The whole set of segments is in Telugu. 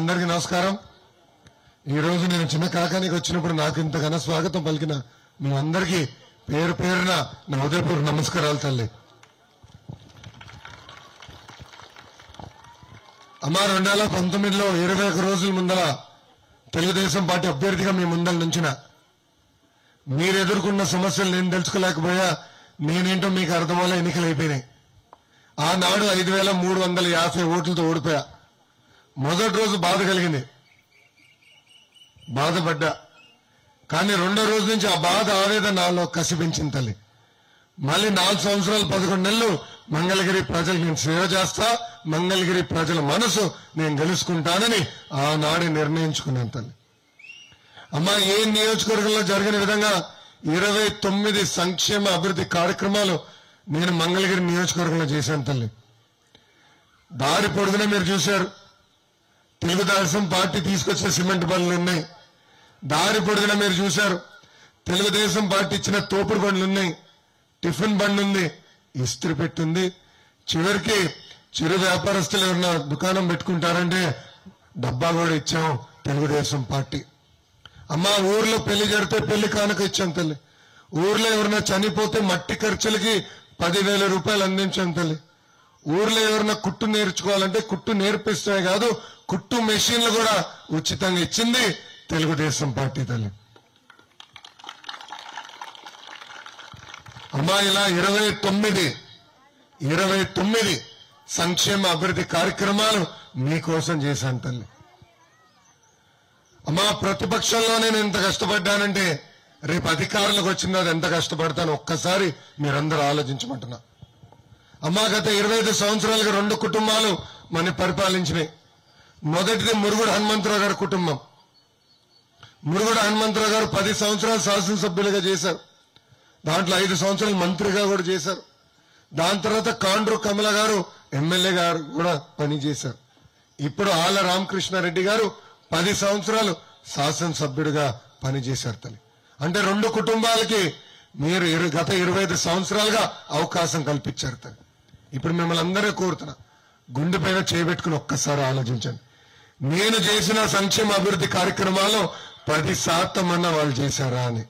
అందరికీ నమస్కారం. ఈ రోజు నేను చిన్న కాకానికి వచ్చినప్పుడు నాకు ఇంత ఘన స్వాగతం పలికిన మీ అందరికీ పేరు పేరున నా హృదయపూర్వక నమస్కారాలు తల్లి. అమ్మా 2019లో 21 రోజుల ముందర తెలుగుదేశం పార్టీ అభ్యర్థిగా మీ ముందర నుంచిన మీరు ఎదుర్కొన్న సమస్యలు నేను తెలుసుకోలేకపోయా. నేనేంటో మీకు అర్థమయ్యే ఎన్నికలు అయిపోయినాయి. ఆనాడు 5350 ఓట్లతో ఓడిపోయా. మొదటి రోజు బాధ కలిగింది, బాధపడ్డా. కానీ రెండో రోజు నుంచి ఆ బాధ ఆవేదన నాలో కసి పెంచింది తల్లి. మళ్ళీ 4 సంవత్సరాలు 11 నెలలు మంగళగిరి ప్రజలకు నేను సేవ చేస్తా, మంగళగిరి ప్రజల మనసు నేను గెలుచుకుంటానని ఆనాడే నిర్ణయించుకున్నాను తల్లి. అమ్మా, ఏ నియోజకవర్గంలో జరిగిన విధంగా 29 సంక్షేమ అభివృద్ధి కార్యక్రమాలు నేను మంగళగిరి నియోజకవర్గంలో చేశాను తల్లి. దారి పొడుగునే మీరు చూశారు, తెలుగుదేశం పార్టీ తీసుకొచ్చిన సిమెంట్ బండ్లు ఉన్నాయి. దారి పొడుగున మీరు చూశారు, తెలుగుదేశం పార్టీ ఇచ్చిన తోపుడు బండ్లు ఉన్నాయి, టిఫిన్ బండ్ ఉంది, ఇస్త్రీ పెట్టుంది. చివరికి చిరు వ్యాపారస్తులు ఎవరన్నా దుకాణం పెట్టుకుంటారంటే డబ్బా కూడా ఇచ్చాం తెలుగుదేశం పార్టీ. అమ్మా, ఊర్లో పెళ్లి జరిగితే పెళ్లి కానుక ఇచ్చాం తల్లి. ఊర్లో ఎవరైనా చనిపోతే మట్టి ఖర్చులకి 10,000 రూపాయలు అందించాం తల్లి. ఊర్లో ఎవరైనా కుట్టు నేర్చుకోవాలంటే కుట్టు నేర్పిస్తే కాదు, కుట్టు మెషిన్లు కూడా ఉచితంగా ఇచ్చింది తెలుగుదేశం పార్టీ తల్లి. అమ్మా, ఇలా 29 సంక్షేమ అభివృద్ధి కార్యక్రమాలు మీకోసం చేశాను తల్లి. అమ్మా, ప్రతిపక్షంలో నేను ఎంత కష్టపడ్డానంటే రేపు అధికారులకు వచ్చిన తర్వాత ఎంత కష్టపడతాను ఒక్కసారి మీరందరూ ఆలోచించమంటున్నా. అమ్మా, గత 25 సంవత్సరాలుగా 2 కుటుంబాలు మన పరిపాలించినాయి. మొదటిది మురుగుడు హనుమంతరావు గారి కుటుంబం. మురుగుడు హనుమంతరావు గారు 10 సంవత్సరాలు శాసనసభ్యులుగా చేశారు. దాంట్లో 5 సంవత్సరాలు మంత్రిగా కూడా చేశారు. దాని తర్వాత కాండ్రు కమల గారు ఎమ్మెల్యే గారు కూడా పనిచేశారు. ఇప్పుడు ఆళ్ల రామకృష్ణారెడ్డి గారు 10 సంవత్సరాలు శాసనసభ్యుడిగా పనిచేశారు తల్లి. అంటే 2 కుటుంబాలకి మీరు గత 25 సంవత్సరాలుగా అవకాశం కల్పించారు తల్లి. ఇప్పుడు మిమ్మల్ని అందరూ కోరుతున్నా, గుండె పైన చేయబెట్టుకుని ఒక్కసారి ఆలోచించండి. నేను చేసిన సంక్షేమ అభివృద్ధి కార్యక్రమాలు 10% అన్న వాళ్ళు చేశారా అని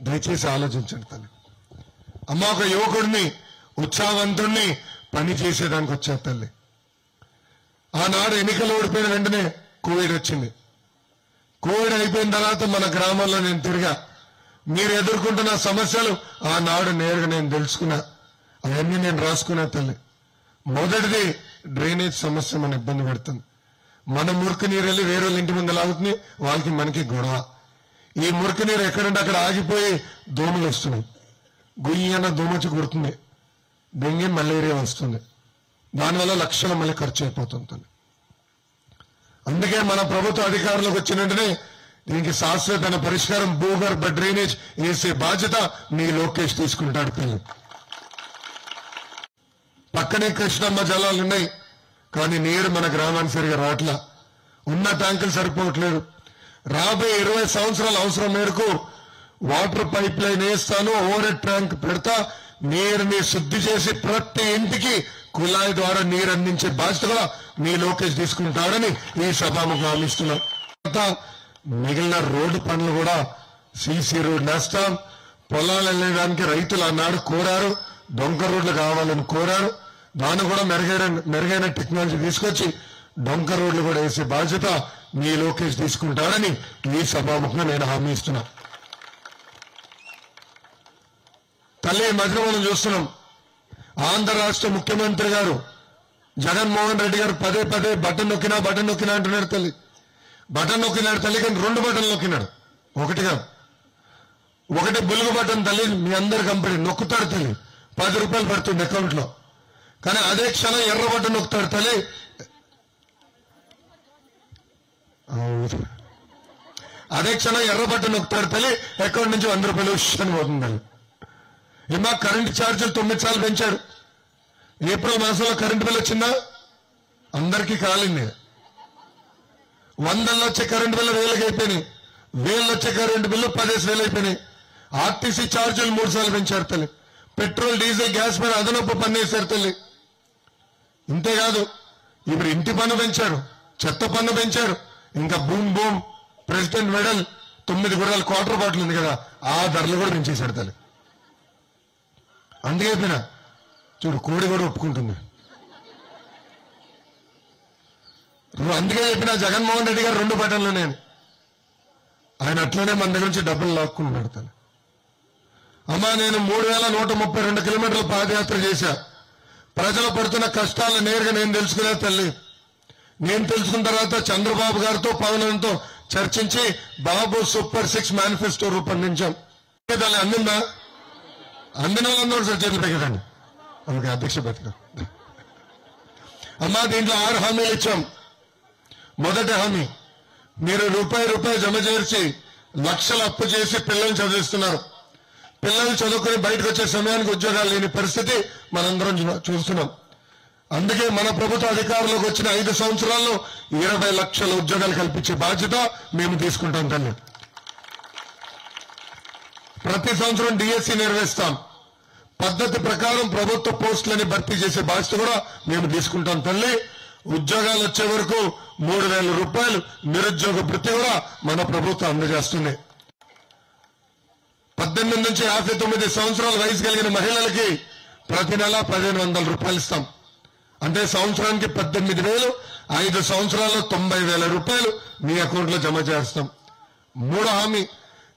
దయచేసి ఆలోచించండి తల్లి. అమ్మ, ఒక యువకుడిని ఉత్సాహవంతుడిని పని చేసేదానికి వచ్చారు తల్లి. ఆనాడు ఎన్నికలు ఓడిపోయిన వెంటనే కోవిడ్ వచ్చింది. కోవిడ్ అయిపోయిన తర్వాత మన గ్రామంలో నేను తిరిగా. మీరు ఎదుర్కొంటున్న సమస్యలు ఆనాడు నేరుగా నేను తెలుసుకున్నా, అవన్నీ నేను రాసుకున్నా తల్లి. మొదటిది డ్రైనేజ్ సమస్య మన ఇబ్బంది పెడుతుంది. మన మురికి నీరు వెళ్ళి వేరే వాళ్ళ ఇంటి ముందు లాగుతుంది, వాళ్ళకి మనకి గొడవ. ఈ మురికి నీరు ఎక్కడంటే అక్కడ ఆగిపోయి దోమలు వస్తున్నాయి. గుయ్యన దోమచి కుడుతుంది, డెంగీ మలేరియా వస్తుంది. దానివల్ల లక్షలు మళ్ళీ ఖర్చు అయిపోతుంది. అందుకే మన ప్రభుత్వ అధికారులకు వచ్చిన వెంటనే దీనికి శాశ్వతమైన పరిష్కారం భూగర్భ డ్రైనేజ్ వేసే బాధ్యత మీ లోకేష్ తీసుకుంటాడు తల్లి. పక్కనే కృష్ణమ్మ జలాలు ఉన్నాయి, కానీ నీరు మన గ్రామానికి సరిగా రావట్లా. ఉన్న ట్యాంకులు సరిపోవట్లేదు. రాబోయే 20 సంవత్సరాల అవసరం మేరకు వాటర్ పైప్ లైన్ వేస్తాను, ఓవర్ హెడ్ ట్యాంక్ పెడతా, నీరుని శుద్ధి చేసి ప్రతి ఇంటికి కుళాయి ద్వారా నీరు అందించే బాధ్యత కూడా మీ లోకేష్ తీసుకుంటాడని ఈ సభాముఖం హామీస్తున్నాం. మిగిలిన రోడ్డు పనులు కూడా సీసీ రోడ్ నేస్తాం. పొలాలు వెళ్ళడానికి రైతులు ఆనాడు కోరారు, డొంక రోడ్లు కావాలని కోరారు. దాన్ని కూడా మెరుగైన టెక్నాలజీ తీసుకొచ్చి డొంక రోడ్లు కూడా వేసే బాధ్యత మీ లోకేష్ తీసుకుంటాడని ఈ సభాముఖంగా నేను హామీ ఇస్తున్నా. తల్లి, మధ్య మనం చూస్తున్నాం, ఆంధ్ర రాష్ట్ర ముఖ్యమంత్రి గారు జగన్మోహన్ రెడ్డి గారు పదే బటన్ నొక్కినా అంటున్నాడు తల్లి. బటన్ నొక్కినాడు తల్లి, కానీ 2 బటన్లు నొక్కినాడు, ఒకటి కాదు. ఒకటి బులుగు బటన్ తల్లి, మీ అందరి కంపెనీ నొక్కుతాడు తల్లి, 10 రూపాయలు పడుతుంది అకౌంట్ లో. కానీ అదే క్షణం ఎర్ర బటన్ నొక్కుతాడు తల్లి, అకౌంట్ నుంచి 100 రూపాయలు అని పోతుంది తల్లి. ఏమా, కరెంటు ఛార్జీలు 9 సార్లు పెంచాడు. ఏప్రిల్ మాసంలో కరెంటు బిల్ వచ్చిందా? అందరికీ కాలింది. 100లో వచ్చే కరెంటు బిల్లు 1000కి అయిపోయినాయి. 1000 వచ్చే కరెంటు బిల్లు 10,000 అయిపోయినాయి. ఆర్టీసీ ఛార్జీలు 3 సార్లు పెంచారు తల్లి. పెట్రోల్ డీజిల్ గ్యాస్ మీద అదనపు పన్ను వేశారు తల్లి. ఇంతేకాదు, ఇప్పుడు ఇంటి పన్ను పెంచారు, చెత్త పన్ను పెంచారు. ఇంకా బూమ్ బూమ్ ప్రెసిడెంట్ మెడల్ 9 గుర్రాలు క్వార్టర్ బాటిల్ ఉంది కదా, ఆ ధరలు కూడా పెంచేశాడు తల్లి. అందుకే చెప్పిన చూడు, కోడి కూడా ఒప్పుకుంటుంది. అందుకే చెప్పిన జగన్మోహన్ రెడ్డి గారు 2 బటన్లు నేను, ఆయన అట్లనే మన దగ్గర నుంచి డబ్బులు లాక్కుంటున్నాడు తల్లి. అమ్మా, నేను 3132 కిలోమీటర్లు పాదయాత్ర చేశా. ప్రజలు పడుతున్న కష్టాలు నేరుగా నేను తెలుసుకునే తల్లి. నేను తెలుసుకున్న తర్వాత చంద్రబాబు గారితో పవన్తో చర్చించి బాబు సూపర్ 6 మేనిఫెస్టో రూపొందించాం. దాన్ని అందిందా? అందిన వాళ్ళందరూ సార్ చేతులు పెగదండి. అందుకే అధ్యక్ష బతిక. అమ్మా, దీంట్లో 6 హామీలు ఇచ్చాం. మొదటి హామీ, మీరు రూపాయి జమ చేర్చి లక్షలు అప్పు చేసి పిల్లల్ని చదివిస్తున్నారు. పిల్లలు చదువుకుని బయటకు వచ్చే సమయానికి ఉద్యోగాలు లేని పరిస్థితి మనందరం చూస్తున్నాం. అందుకే మన ప్రభుత్వ అధికారంలోకి వచ్చిన 5 సంవత్సరాల్లో 20 లక్షల ఉద్యోగాలు కల్పించే బాధ్యత మేము తీసుకుంటాం తల్లి. ప్రతి సంవత్సరం డిఎస్సి నిర్వహిస్తాం. పద్ధతి ప్రకారం ప్రభుత్వ పోస్టులని భర్తీ చేసే బాధ్యత కూడా మేము తీసుకుంటాం తల్లి. ఉద్యోగాలు వచ్చే వరకు 3000 రూపాయలు నిరుద్యోగ భృతి కూడా మన ప్రభుత్వం అందజేస్తుంది. 18 నుంచి 59 సంవత్సరాల వయసు కలిగిన మహిళలకి ప్రతి నెల 1500 రూపాయలు ఇస్తాం. అంటే సంవత్సరానికి 18,000, 5 సంవత్సరాల్లో 90,000 రూపాయలు మీ అకౌంట్ లో జమ చేస్తాం. 3వ హామీ,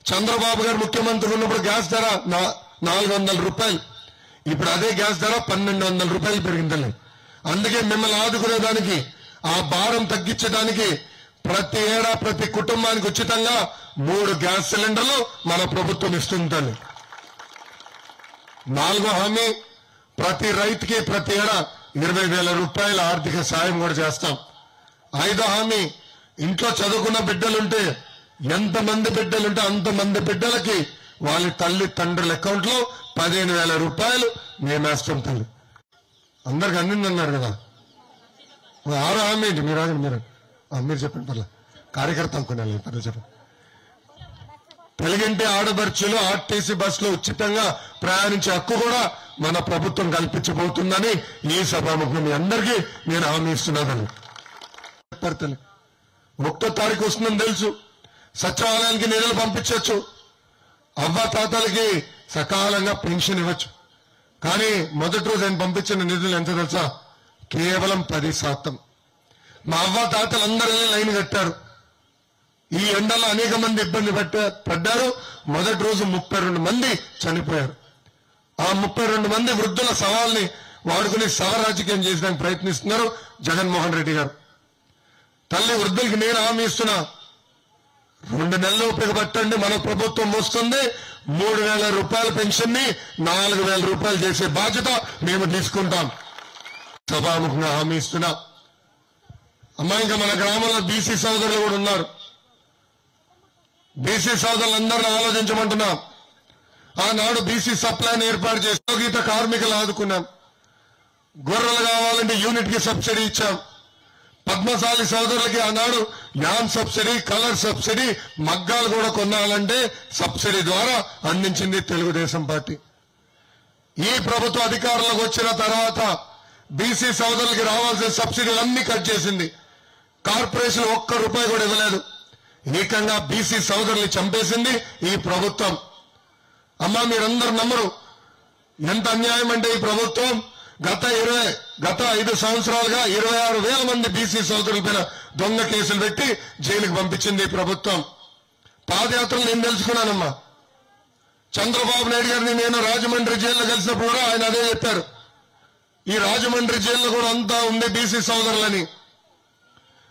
చంద్రబాబు గారు ముఖ్యమంత్రి ఉన్నప్పుడు గ్యాస్ ధర 400 రూపాయలు, ఇప్పుడు అదే గ్యాస్ ధర 1200 రూపాయలు పెరిగిందండి. అందుకే మిమ్మల్ని ఆదుకునేదానికి, ఆ భారం తగ్గించడానికి ప్రతి ఏడా ప్రతి కుటుంబానికి ఉచితంగా 3 గ్యాస్ సిలిండర్లు మన ప్రభుత్వం ఇస్తుందండి. 4వ హామీ, ప్రతి రైతుకి ప్రతి ఏడా 20,000 రూపాయల ఆర్థిక సాయం కూడా చేస్తాం. 5వ హామీ, ఇంట్లో చదువుకున్న బిడ్డలుంటే ఎంతమంది బిడ్డలుంటే అంతమంది బిడ్డలకి వాళ్ళ తల్లి తండ్రుల అకౌంట్ లో 15,000 రూపాయలు మేమేస్తాం తల్లి. అందరికి అందిందన్నారు కదా. 6వ హామీ ఏంటి? మీరు చెప్పండి. పర్లేదు, కార్యకర్త అనుకున్నాను. పర్లేదు చెప్పండి. తెలుగింటి ఆడపడుచులు ఆర్టీసీ బస్సులో ఉచితంగా ప్రయాణించే హక్కు కూడా మన ప్రభుత్వం కల్పించబోతుందని ఈ సభాముఖం మీ అందరికీ నేను హామీ ఇస్తున్నాను. 1వ తారీఖు వస్తుందని తెలుసు. సచివాలయానికి నిధులు పంపించవచ్చు, అవ్వ తాతలకి సకాలంగా పెన్షన్ ఇవ్వచ్చు. కానీ మొదటి రోజు ఆయన పంపించిన నిధులు ఎంత తెలుసా? కేవలం 10%. మా అవ్వ తాతలందరూ లైన్ కట్టారు. ఈ ఎండలో అనేక మంది ఇబ్బంది పడ్డారు. మొదటి రోజు 32 మంది చనిపోయారు. ఆ 32 మంది వృద్ధుల సవాల్ని వాడుకుని సవరాజకీయం చేయడానికి ప్రయత్నిస్తున్నారు జగన్మోహన్ రెడ్డి గారు. తల్లి, వృద్ధులకి నేను హామీ ఇస్తున్నా, 2 నెలలు ఉపయోగపట్టండి. మన ప్రభుత్వం వస్తుంది. 3,000 రూపాయల పెన్షన్ ని 4,000 రూపాయలు చేసే బాధ్యత మేము తీసుకుంటాం. సభాముఖంగా హామీ ఇస్తున్నా. అమ్మా, ఇంకా మన గ్రామంలో బీసీ సోదరులు కూడా ఉన్నారు. బీసీ సోదరులందరినీ ఆలోచించమంటున్నాం. ఆనాడు బీసీ సప్లైని ఏర్పాటు చేసి గీత కార్మికులు ఆదుకున్నాం. గొర్రెలు కావాలంటే యూనిట్ కి సబ్సిడీ ఇచ్చాం. పద్మశాలి సోదరులకి ఆనాడు యాన్ సబ్సిడీ, కలర్ సబ్సిడీ, మగ్గాలు కూడా కొనాలంటే సబ్సిడీ ద్వారా అందించింది తెలుగుదేశం పార్టీ. ఈ ప్రభుత్వ అధికారంలోకి వచ్చిన తర్వాత బీసీ సోదరులకి రావాల్సిన సబ్సిడీలన్నీ కట్ చేసింది. కార్పొరేషన్ 1 రూపాయి కూడా ఇవ్వలేదు. ఏకంగా బీసీ సోదరుల్ని చంపేసింది ఈ ప్రభుత్వం. అమ్మా, మీరందరూ నమ్మరు ఎంత అన్యాయం అంటే ఈ ప్రభుత్వం గత 5 సంవత్సరాలుగా 26,000 మంది బీసీ సోదరులపైన దొంగ కేసులు పెట్టి జైలుకు పంపించింది ఈ ప్రభుత్వం. పాదయాత్రలు నేను తెలుసుకున్నానమ్మా. చంద్రబాబు నాయుడు గారిని నేను రాజమండ్రి జైల్లో కలిసినప్పుడు కూడా ఆయన అదే చెప్పారు. ఈ రాజమండ్రి జైల్లో కూడా అంతా ఉంది బీసీ సోదరులని.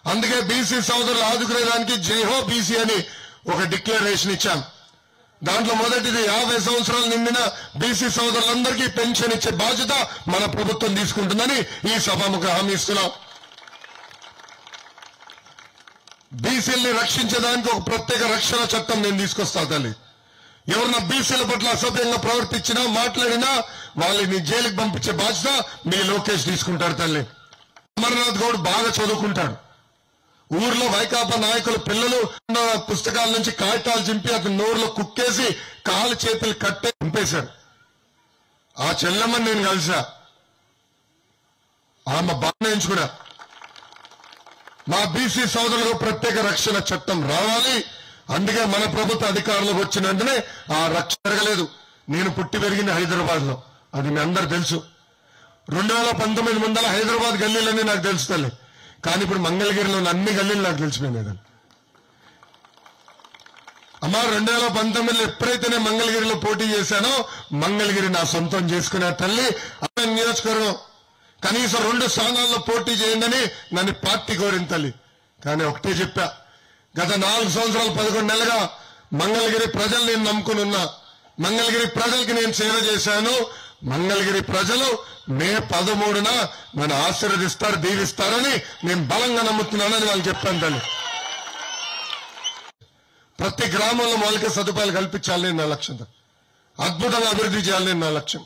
అందుకే బీసీ సోదరులు ఆదుకునేదానికి జైహో బీసీ అని ఒక డిక్లరేషన్ ఇచ్చాం. దాంట్లో మొదటిది 50 సంవత్సరాలు నిండిన బీసీ సోదరులందరికీ పెన్షన్ ఇచ్చే బాధ్యత మన ప్రభుత్వం తీసుకుంటుందని ఈ సభాముఖ హామీ ఇస్తున్నాం. బీసీల్ని రక్షించడానికి ఒక ప్రత్యేక రక్షణ చట్టం నేను తీసుకొస్తా తల్లి. ఎవరన్నా బీసీల పట్ల అసభ్యంగా ప్రవర్తించినా మాట్లాడినా వాళ్ళని జైలుకి పంపించే బాధ్యత మీ లోకేష్ తీసుకుంటారు తల్లి. అమర్నాథ్ గౌడ్ బాగా చదువుకుంటాడు. ఊర్లో వైకాపా నాయకుల పిల్లలు పుస్తకాల నుంచి కాగితాలు చింపి అతని నోరులో కుక్కేసి కాలు చేతులు కట్టే చంపేశారు. ఆ చెల్లెమ్మని నేను కలిసా. ఆమె బాగా ఎంచుకున్నా. మా బీసీ సోదరులకు ప్రత్యేక రక్షణ చట్టం రావాలి. అందుకే మన ప్రభుత్వ అధికారంలోకి వచ్చిన వెంటనే ఆ రక్షణ జరగలేదు. నేను పుట్టి పెరిగింది హైదరాబాద్ లో, అది మీ అందరు తెలుసు. 2019 ముందర హైదరాబాద్ గల్లీలన్నీ నాకు తెలుసు తల్లి. కానీ ఇప్పుడు మంగళగిరిలో అన్ని గల్లీలు నాకు తెలిసిపోయినాయి. అమ్మా 2019లో ఎప్పుడైతే నేను మంగళగిరిలో పోటీ చేశానో మంగళగిరి నా సొంతం చేసుకునే తల్లి. అమ్మ నియోజకవర్గం కనీసం 2 స్థానాల్లో పోటీ చేయండి నన్ను పార్టీ కోరిన తల్లి. కానీ ఒకటే చెప్పా, గత 4 సంవత్సరాలు 11 నెలలుగా మంగళగిరి ప్రజలు నేను నమ్ముకుని ఉన్నా. మంగళగిరి ప్రజలకి నేను సేవ చేశాను. మంగళగిరి ప్రజలు మే 13న నన్ను ఆశీర్వదిస్తారు, దీవిస్తారని నేను బలంగా నమ్ముతున్నానని వాళ్ళు చెప్పాను తల్లి. ప్రతి గ్రామంలో మౌలిక సదుపాయాలు కల్పించాలని నా లక్ష్యం. అద్భుతంగా అభివృద్ధి చేయాలని నా లక్ష్యం.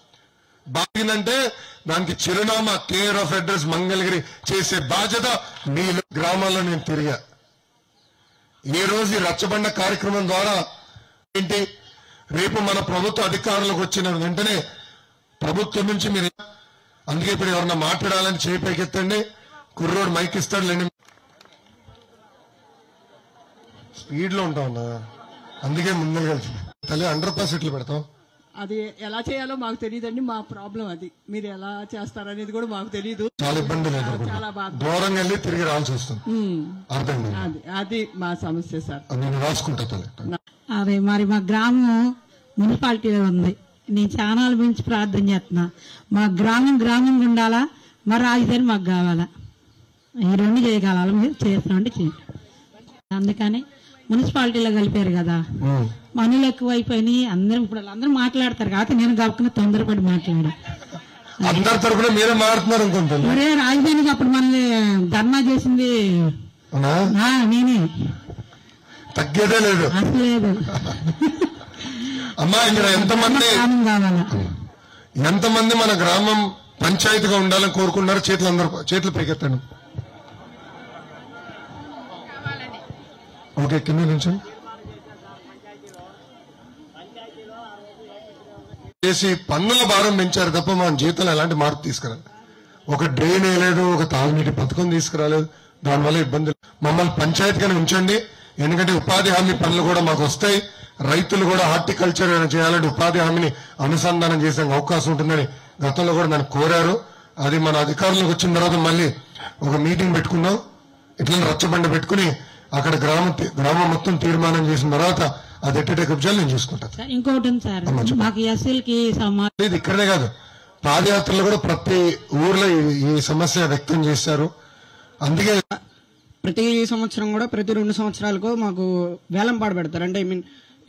బాగిందంటే దానికి చిరునామా కేర్ ఆఫ్ అడ్రస్ మంగళగిరి చేసే బాధ్యత మీ గ్రామాల్లో నేను తిరిగా. ఈ రోజు ఈ రచ్చబండ కార్యక్రమం ద్వారా ఏంటి, రేపు మన ప్రభుత్వ అధికారులకు వచ్చిన వెంటనే ప్రభుత్వం నుంచి మీరు, అందుకే ఇప్పుడు ఎవరన్నా మాట్లాడాలని చేయి పైకెత్తండి, కుర్రోడు మైక్ ఇస్తాడు లేండి. స్పీడ్ లో ఉంటాం అన్నా, అందుకే ముందు కలిసి తల్లి 100% పెడతాం. అది ఎలా చేయాలో మాకు తెలియదండి. మా ప్రాబ్లం అది. మీరు ఎలా చేస్తారనేది కూడా మాకు తెలియదు. చాలా ఇబ్బంది లేదు, చాలా బాధ. దూరంగా వెళ్ళి తిరిగి రావాల్సి వస్తుంది. అర్థం అది మా సమస్య సార్. నేను రాసుకుంటా తల్లి. అదే మరి మా గ్రామం మున్సిపాలిటీలో ఉంది. నేను చానాల గురించి ప్రార్థన చేస్తున్నా. మా గ్రామం ఉండాలా, మరి రాజధాని మాకు కావాలా. ఈ 2 చేయగల మీరు చేస్తున్నాంటే చేయండి. అందుకని మున్సిపాలిటీలో కలిపారు కదా, పనులు ఎక్కువైపోయినాయి. అందరం ఇప్పుడు అందరూ మాట్లాడతారు కాబట్టి నేను గబుకుని తొందరపడి మాట్లాడా. అందరి తరపున మీరే మాట్లాడుతున్నారు అనుకుంటున్నా. మరే రాజధానికి అప్పుడు మనల్ని ధర్నా చేసింది నేనే, తగ్గేదే లేదు అసలు లేదు. అమ్మా ఇక్కడ ఎంతమంది మన గ్రామం పంచాయతీగా ఉండాలని కోరుకున్నారు? చేతులు పైకెత్తండి. ఓకే, కింద నుంచి చేసి పన్నుల భారం పెంచారు తప్ప మన జీవితంలో ఎలాంటి మార్పు తీసుకురాలి. ఒక డ్రైన్ వేయలేదు, ఒక తాగునీటి పథకం తీసుకురాలేదు. దానివల్ల ఇబ్బందులు. మమ్మల్ని పంచాయతీగానే ఉంచండి, ఎందుకంటే ఉపాధి హామీ పనులు కూడా మాకు వస్తాయి. రైతులు కూడా హార్టికల్చర్ చేయాలంటే ఉపాధి హామీని అనుసంధానం చేసే అవకాశం ఉంటుందని గతంలో కూడా నన్ను కోరారు. అది మన అధికారులకు వచ్చిన తర్వాత మళ్ళీ ఒక మీటింగ్ పెట్టుకుందాం, ఇట్లా రచ్చబండ పెట్టుకుని అక్కడ గ్రామం మొత్తం తీర్మానం చేసిన తర్వాత అది ఎట్టే కబ్జాలు నేను చూసుకుంటాను. ఇంకోటి సార్, మాకు ఎస్ఎల్కి ఇది ఇక్కడనే కాదు, పాదయాత్రలో కూడా ప్రతి ఊర్లో ఈ సమస్య వ్యక్తం చేశారు. అందుకే ప్రతి సంవత్సరం కూడా ప్రతి 2 సంవత్సరాలకు మాకు వేలం పాడ పెడతారు. అంటే ఐ మీన్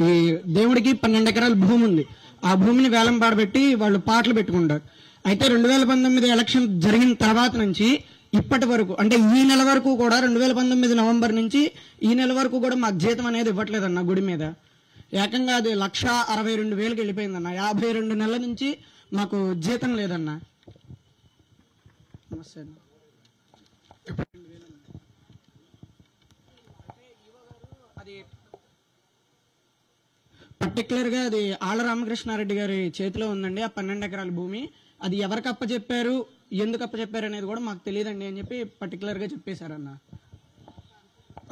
ఈ దేవుడికి 12 ఎకరాల భూమి ఉంది. ఆ భూమిని వేలం పాడబెట్టి వాళ్ళు పాటలు పెట్టుకుంటారు. అయితే 2019 ఎలక్షన్ జరిగిన తర్వాత నుంచి ఇప్పటి వరకు, అంటే ఈ నెల వరకు కూడా 2019 నవంబర్ నుంచి ఈ నెల వరకు కూడా మాకు జీతం అనేది ఇవ్వట్లేదన్న. గుడి మీద ఏకంగా అది 1,62,000కి వెళ్ళిపోయిందన్న. 52 నెలల నుంచి మాకు జీతం లేదన్న. నమస్తే అన్న. పర్టికులర్ గా అది ఆళ్ల రామకృష్ణారెడ్డి గారి చేతిలో ఉందండి. ఆ 12 ఎకరాల భూమి అది ఎవరికి అప్పచెప్పారు, ఎందుకు అప్పచెప్పారు అనేది కూడా మాకు తెలియదండి అని చెప్పి పర్టికులర్ గా చెప్పేశారన్న.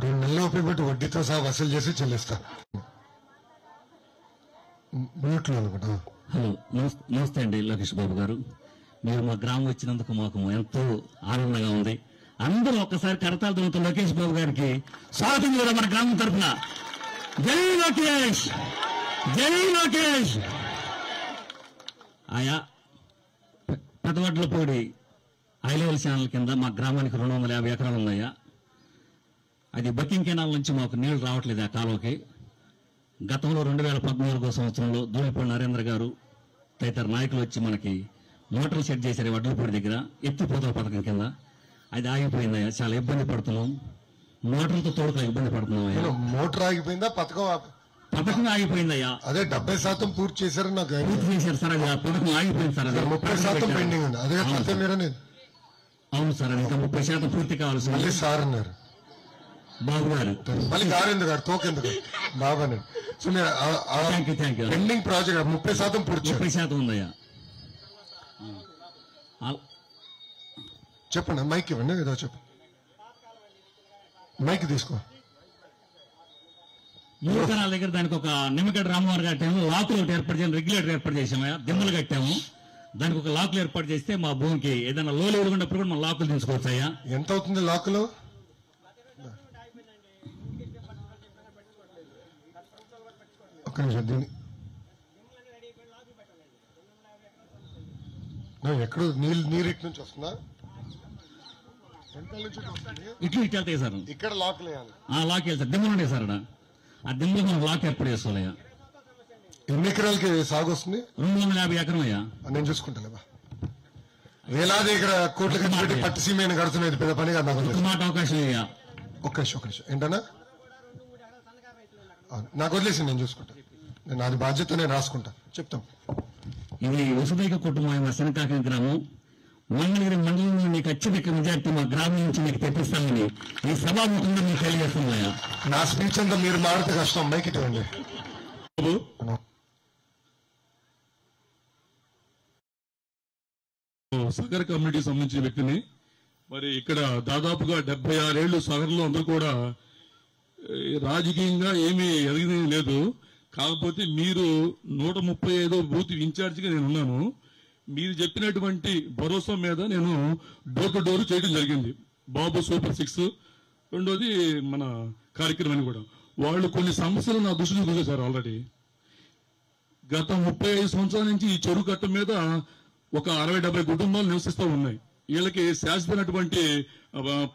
2 నెలలు పెట్టి వడ్డీతో సహా వసూలు చేసి చెల్లిస్తా. హలో, నమస్తే అండి లోకేష్ బాబు గారు. మీరు మా గ్రామం వచ్చినందుకు మాకు ఎంతో ఆనందంగా ఉంది. అందరూ ఒక్కసారి కరతాల దుమ్ముతో లోకేష్ బాబు గారికి స్వాగతం కూడా మన గ్రామం తరఫున. జై లోకేష్, జై లోకేష్. ఆయా పెద్దవడ్లపూడి హై లెవెల్ ఛానల్ కింద మా గ్రామానికి 250 ఎకరాలు ఉన్నాయా. అది బకింగ్ కెనాల్ నుంచి మాకు నీళ్లు రావట్లేదు ఆ కాలువకి. గతంలో 2014 సంవత్సరంలో దూళిపూడి నరేంద్ర గారు తదితర నాయకులు వచ్చి మనకి మోటార్లు సెట్ చేశారు వడ్లపూడి దగ్గర ఎత్తిపోతల పథకం కింద. అది ఆగిపోయిందయ్యా, చాలా ఇబ్బంది పడుతున్నాం. మోటార్లతో తోడుకు ఇబ్బంది పడుతున్నాం. మోటార్ ఆగిపోయిందా? పథకం ఆగిపోయిందయ్యా. అదే 70% పూర్తి చేశారు. నాకు పూర్తి చేశారు సార్, అది ఆ పథకం ఆగిపోయింది సార్. అది 30% పెండింగ్ ఉంది. అదే అవును సార్, అది ఇంకా 30% పూర్తి కావాల్సి మళ్ళీ సార్ అన్నారు. బాబు గారు మళ్ళీ గారెందుకు గారు తోకెందుకు బాబు అన్నాడు. సో పెండింగ్ ప్రాజెక్ట్ 30% పూర్తి. 30% ఉందయ్యా. చెప్పండి, మైక్ ఇవ్వండి. ఏదో చెప్పండి. మైక్ తీసుకో. మూడు కణాల దగ్గర దానికి ఒక నిమ్మగడ్డ రామవారి కట్టాము, లాకులు ఒకటి ఏర్పాటు చేయాలి, రెగ్యులేటర్ ఏర్పాటు చేసామయ్యా, దిమ్మలు కట్టాము. దానికి ఒక లాకులు ఏర్పాటు చేస్తే మా భూమికి ఏదైనా లో లెవెల్ ఉన్నప్పుడు కూడా మనం లాకులు తీసుకోవచ్చయ్యా. ఎంత అవుతుంది లాకులు? ఒక్క నిమిషం దీన్ని ఎక్కడ నీరు ఇటు నుంచి వస్తుందా? ఇట్లు ఇటు వెళ్తాయి సార్. ఇక్కడ లాకులు వేయాలి. లాక్ వేయాలి సార్. దిమ్మలు ఉన్నాయి సార్. ఆ దిమ్మలో మనం లాక్ ఏర్పాటు చేసుకోవాలయ్యా. ఎన్ని ఎకరాలకి సాగు వస్తుంది? 250 ఎకరం అయ్యా. నేను చూసుకుంటాలేబా. వేలాది ఇక్కడ కోట్లు ఖర్చు పెట్టి పట్టు సీమైన కడుతున్నది పెద్ద పని కాదు నాకు. మాట అవకాశం అయ్యా. ఒక్క నిమిషం ఏంటన్నా? నాకు వదిలేసి నేను చూసుకుంటా. నేను అది బాధ్యత నేను రాసుకుంటా. చెప్తాం. ఇది వసుదైక కుటుంబం శనకాకిన గ్రామం. మంగళగిరి మండలంలో మీకు అత్యధిక మెజార్టీ మా గ్రామం నుంచి మీకు తెప్పిస్తామని ఈ సభాముఖంగా మీకు తెలియజేస్తున్నాయా. నా స్పీచ్ అంతా మీరు మారితే కష్టం. మైక్ ఇవ్వండి. సగర్ కమ్యూనిటీకి సంబంధించిన వ్యక్తిని. మరి ఇక్కడ దాదాపుగా 76 ఏళ్లు సగర్లో అందరూ కూడా రాజకీయంగా ఏమీ ఎదిగింది లేదు. కాకపోతే మీరు 135వ బూత్ ఇన్ఛార్జిగా నేను ఉన్నాను. మీరు చెప్పినటువంటి భరోసా మీద నేను డోర్ టు డోర్ చేయడం జరిగింది. బాబు సూపర్ 6 రెండోది మన కార్యక్రమాన్ని కూడా వాళ్ళు కొన్ని సమస్యలు నా దృష్టికి చూసేశారు. ఆల్రెడీ గత 35 సంవత్సరాల నుంచి ఈ చెరువు కట్ట మీద ఒక 60-70 కుటుంబాలు నివసిస్తూ ఉన్నాయి. వీళ్ళకి శాశ్వతమైనటువంటి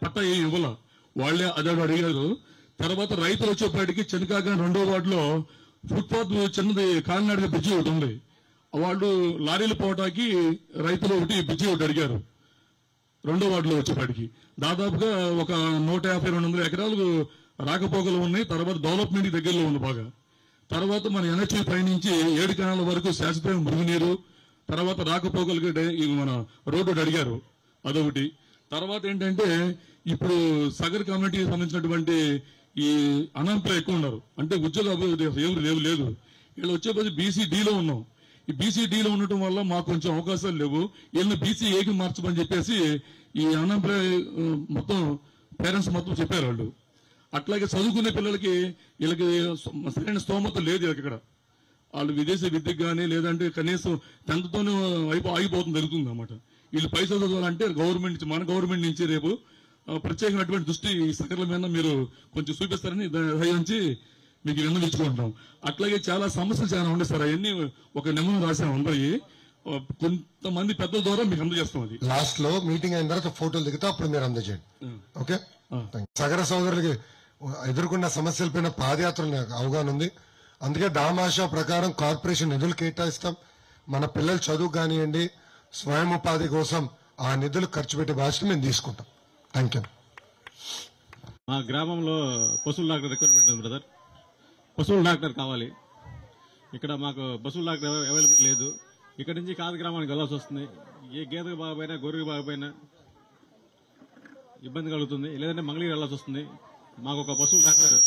పట్టా ఏమి ఇవ్వాల. వాళ్లే అదే అడిగారు. తర్వాత రైతులు వచ్చేప్పటికి చెనకాగా 2వ వార్డులో ఫుట్పాత్ చిన్నది కాలినాడుగా బ్రిడ్జి ఒకటి ఉంది. వాళ్ళు లారీలు పోవటానికి రైతులు ఒకటి బ్రిడ్జి ఒకటి అడిగారు. 2వ వార్డులో వచ్చేప్పటికి దాదాపుగా ఒక 150-200 ఎకరాలు రాకపోకలు ఉన్నాయి. తర్వాత డెవలప్మెంట్ దగ్గరలో ఉంది బాగా. తర్వాత మన ఎన్హెచ్ఏ పై నుంచి 7 కెనాల వరకు శాశ్వతమైన మురుగునీరు, తర్వాత రాకపోకలకి మన రోడ్డు అడిగారు. అదొకటి. తర్వాత ఏంటంటే ఇప్పుడు సగర్ కమ్యూనిటీకి సంబంధించినటువంటి ఈ అన్ఎంప్లాయ్ ఎక్కువ ఉన్నారు. అంటే ఉద్యోగ అభివృద్ధి ఎవరు లేదు. వీళ్ళు వచ్చేపోతే బీసీడీలో ఉన్నాం. ఈ బీసీడీలో ఉండటం వల్ల మాకు కొంచెం అవకాశాలు లేవు. వీళ్ళని బీసీఏకి మార్చమని చెప్పేసి ఈ అన్ఎంప్లాయ్ మొత్తం పేరెంట్స్ మొత్తం చెప్పారు వాళ్ళు. అట్లాగే చదువుకునే పిల్లలకి వీళ్ళకి సరైన స్తోమత లేదు. ఇక్కడ వాళ్ళు విదేశీ విద్యకు కానీ లేదంటే కనీసం 10th తోనే ఆగిపోతుంది జరుగుతుంది అన్నమాట. వీళ్ళు పైసలు చదవాలంటే మన గవర్నమెంట్ నుంచి రేపు ప్రత్యేకమైనటువంటి దృష్టి ఈ సగర్ల మీద మీరు కొంచెం చూపిస్తారని దయించి మీకు విన్నవించుకుంటున్నాం. అట్లాగే చాలా సమస్యలు చాలా ఉండే సార్. అవన్నీ ఒక నియమం రాసాం అందరి కొంతమంది పెద్దల ద్వారా మీకు అందజేస్తాం. అది లాస్ట్ లో మీటింగ్ అయిన తర్వాత ఫోటోలు దిగుతా అప్పుడు మీరు అందజేయండి. ఓకే. సగర సోదరులకి ఎదుర్కొన్న సమస్యలపైన పాదయాత్రలు అవగాహన ఉంది. అందుకే దామాషా ప్రకారం కార్పొరేషన్ నిధులు కేటాయిస్తాం. మన పిల్లల చదువు కానివ్వండి, స్వయం ఉపాధి కోసం ఆ నిధులు ఖర్చు పెట్టే బాధ్యత మేము తీసుకుంటాం. Thank you. మా గ్రామంలో పశువుల డాక్టర్ రిక్వైర్మెంట్ ఉంది బ్రదర్. పశువుల డాక్టర్ కావాలి. ఇక్కడ మాకు పశువుల డాక్టర్ అవైలబుల్ లేదు. ఇక్కడ నుంచి కాదు గ్రామానికి వెళ్ళాల్సి వస్తుంది. ఏ గేదెకు బాగపోయినా గొర్రెకు బాగపోయినా ఇబ్బంది కలుగుతుంది. లేదంటే మంగళగిరి వెళ్ళాల్సి వస్తుంది. మాకు ఒక పశువుల డాక్టర్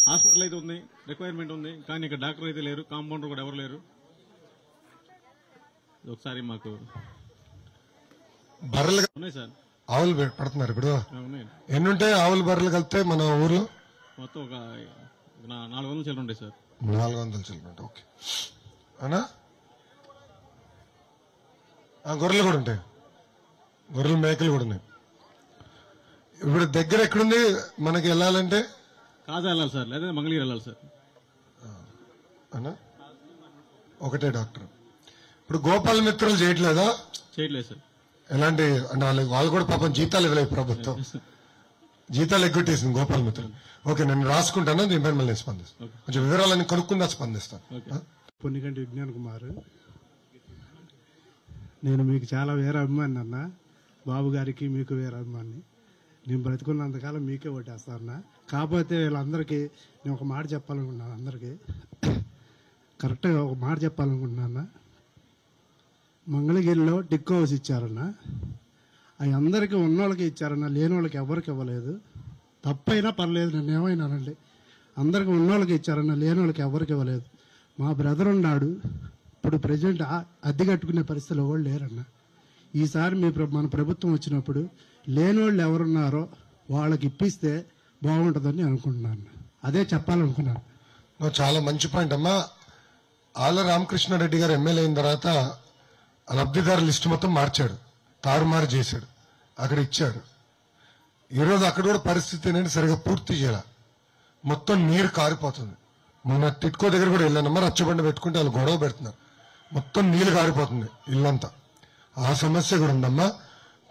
హాస్పిటల్ అయితే ఉంది, రిక్వైర్మెంట్ ఉంది. కానీ ఇక్కడ డాక్టర్ అయితే లేరు, కాంపౌండర్ కూడా ఎవరు లేరు. ఒకసారి మాకు బర్రెలు ఉన్నాయి సార్. ఆవులు పడుతున్నారు ఇప్పుడు. ఉన్నాయి. ఎన్ని ఉంటాయి ఆవులు బర్రెలు కలిపితే మన ఊర్లో? మొత్తం ఒక 400 చిల్లర ఉంటాయి సార్. 400 చిల్లర. ఓకే. అవునా? గొర్రెలు కూడా ఉంటాయి. గొర్రెలు మేకలు కూడా ఉన్నాయి. ఇప్పుడు దగ్గర ఎక్కడుంది మనకి వెళ్ళాలంటే? కాజా వెళ్ళాలి సార్, లేదా మంగళగిరి వెళ్ళాలి సార్. అవునా? ఒకటే డాక్టర్. ఇప్పుడు గోపాల మిత్రులు చేయట్లేదా? చేయట్లేదు సార్. ఎలాంటి అంటే వాళ్ళు కూడా పాపం జీతాలు ఇవ్వలేదు ప్రభుత్వం. జీతాలు ఎగ్గొట్టేసింది గోపాల మిత్రులు. ఓకే, నేను రాసుకుంటాను. దీనిపైన మళ్ళీ స్పందిస్తాను. కొంచెం వివరాలన్నీ కనుక్కుందా స్పందిస్తాను. పొన్నికంటి విజ్ఞాన్ కుమార్. నేను మీకు చాలా వేరే అభిమాని అన్న. బాబు గారికి మీకు వేరే అభిమాని. నేను బ్రతుకున్నంతకాలం మీకే ఓటేస్తాను. కాకపోతే వీళ్ళందరికీ నేను ఒక మాట చెప్పాలనుకుంటున్నాను. అందరికీ కరెక్ట్గా ఒక మాట చెప్పాలనుకుంటున్నా. మంగళగిరిలో టిక్కో హౌస్ ఇచ్చారన్న. అవి అందరికీ ఉన్నోళ్ళకి ఇచ్చారన్న, లేని వాళ్ళకి ఎవరికి ఇవ్వలేదు. తప్పైనా పర్లేదు, నేను ఏమైనానండి. అందరికీ ఉన్నోళ్ళకి ఇచ్చారన్న, లేని వాళ్ళకి ఎవరికి ఇవ్వలేదు. మా బ్రదర్ ఉన్నాడు, ఇప్పుడు ప్రజెంట్ అద్దె కట్టుకునే పరిస్థితిలో కూడా లేరన్న. ఈసారి మన ప్రభుత్వం వచ్చినప్పుడు లేని వాళ్ళు ఎవరున్నారో వాళ్ళకి ఇప్పిస్తే బాగుంటుందని అనుకుంటున్నాను. అదే చెప్పాలనుకున్నాను. నువ్వు చాలా మంచి పాయింట్ అమ్మా. ఆళ్ళ రామకృష్ణారెడ్డి గారు ఎమ్మెల్యే అయిన తర్వాత లబ్ధిదారు లిస్టు మొత్తం మార్చాడు, తారుమారు చేశాడు, అక్కడ ఇచ్చాడు. ఈరోజు అక్కడ కూడా పరిస్థితి ఏంటంటే సరిగా పూర్తి చేయాల, మొత్తం నీరు కారిపోతుంది. మొన్న టిట్కో దగ్గర కూడా వెళ్ళానమ్మా, రచ్చబండ పెట్టుకుంటే వాళ్ళు గొడవ పెడుతున్నారు, మొత్తం నీళ్లు కారిపోతుంది ఇల్లంతా. ఆ సమస్య కూడా ఉందమ్మా.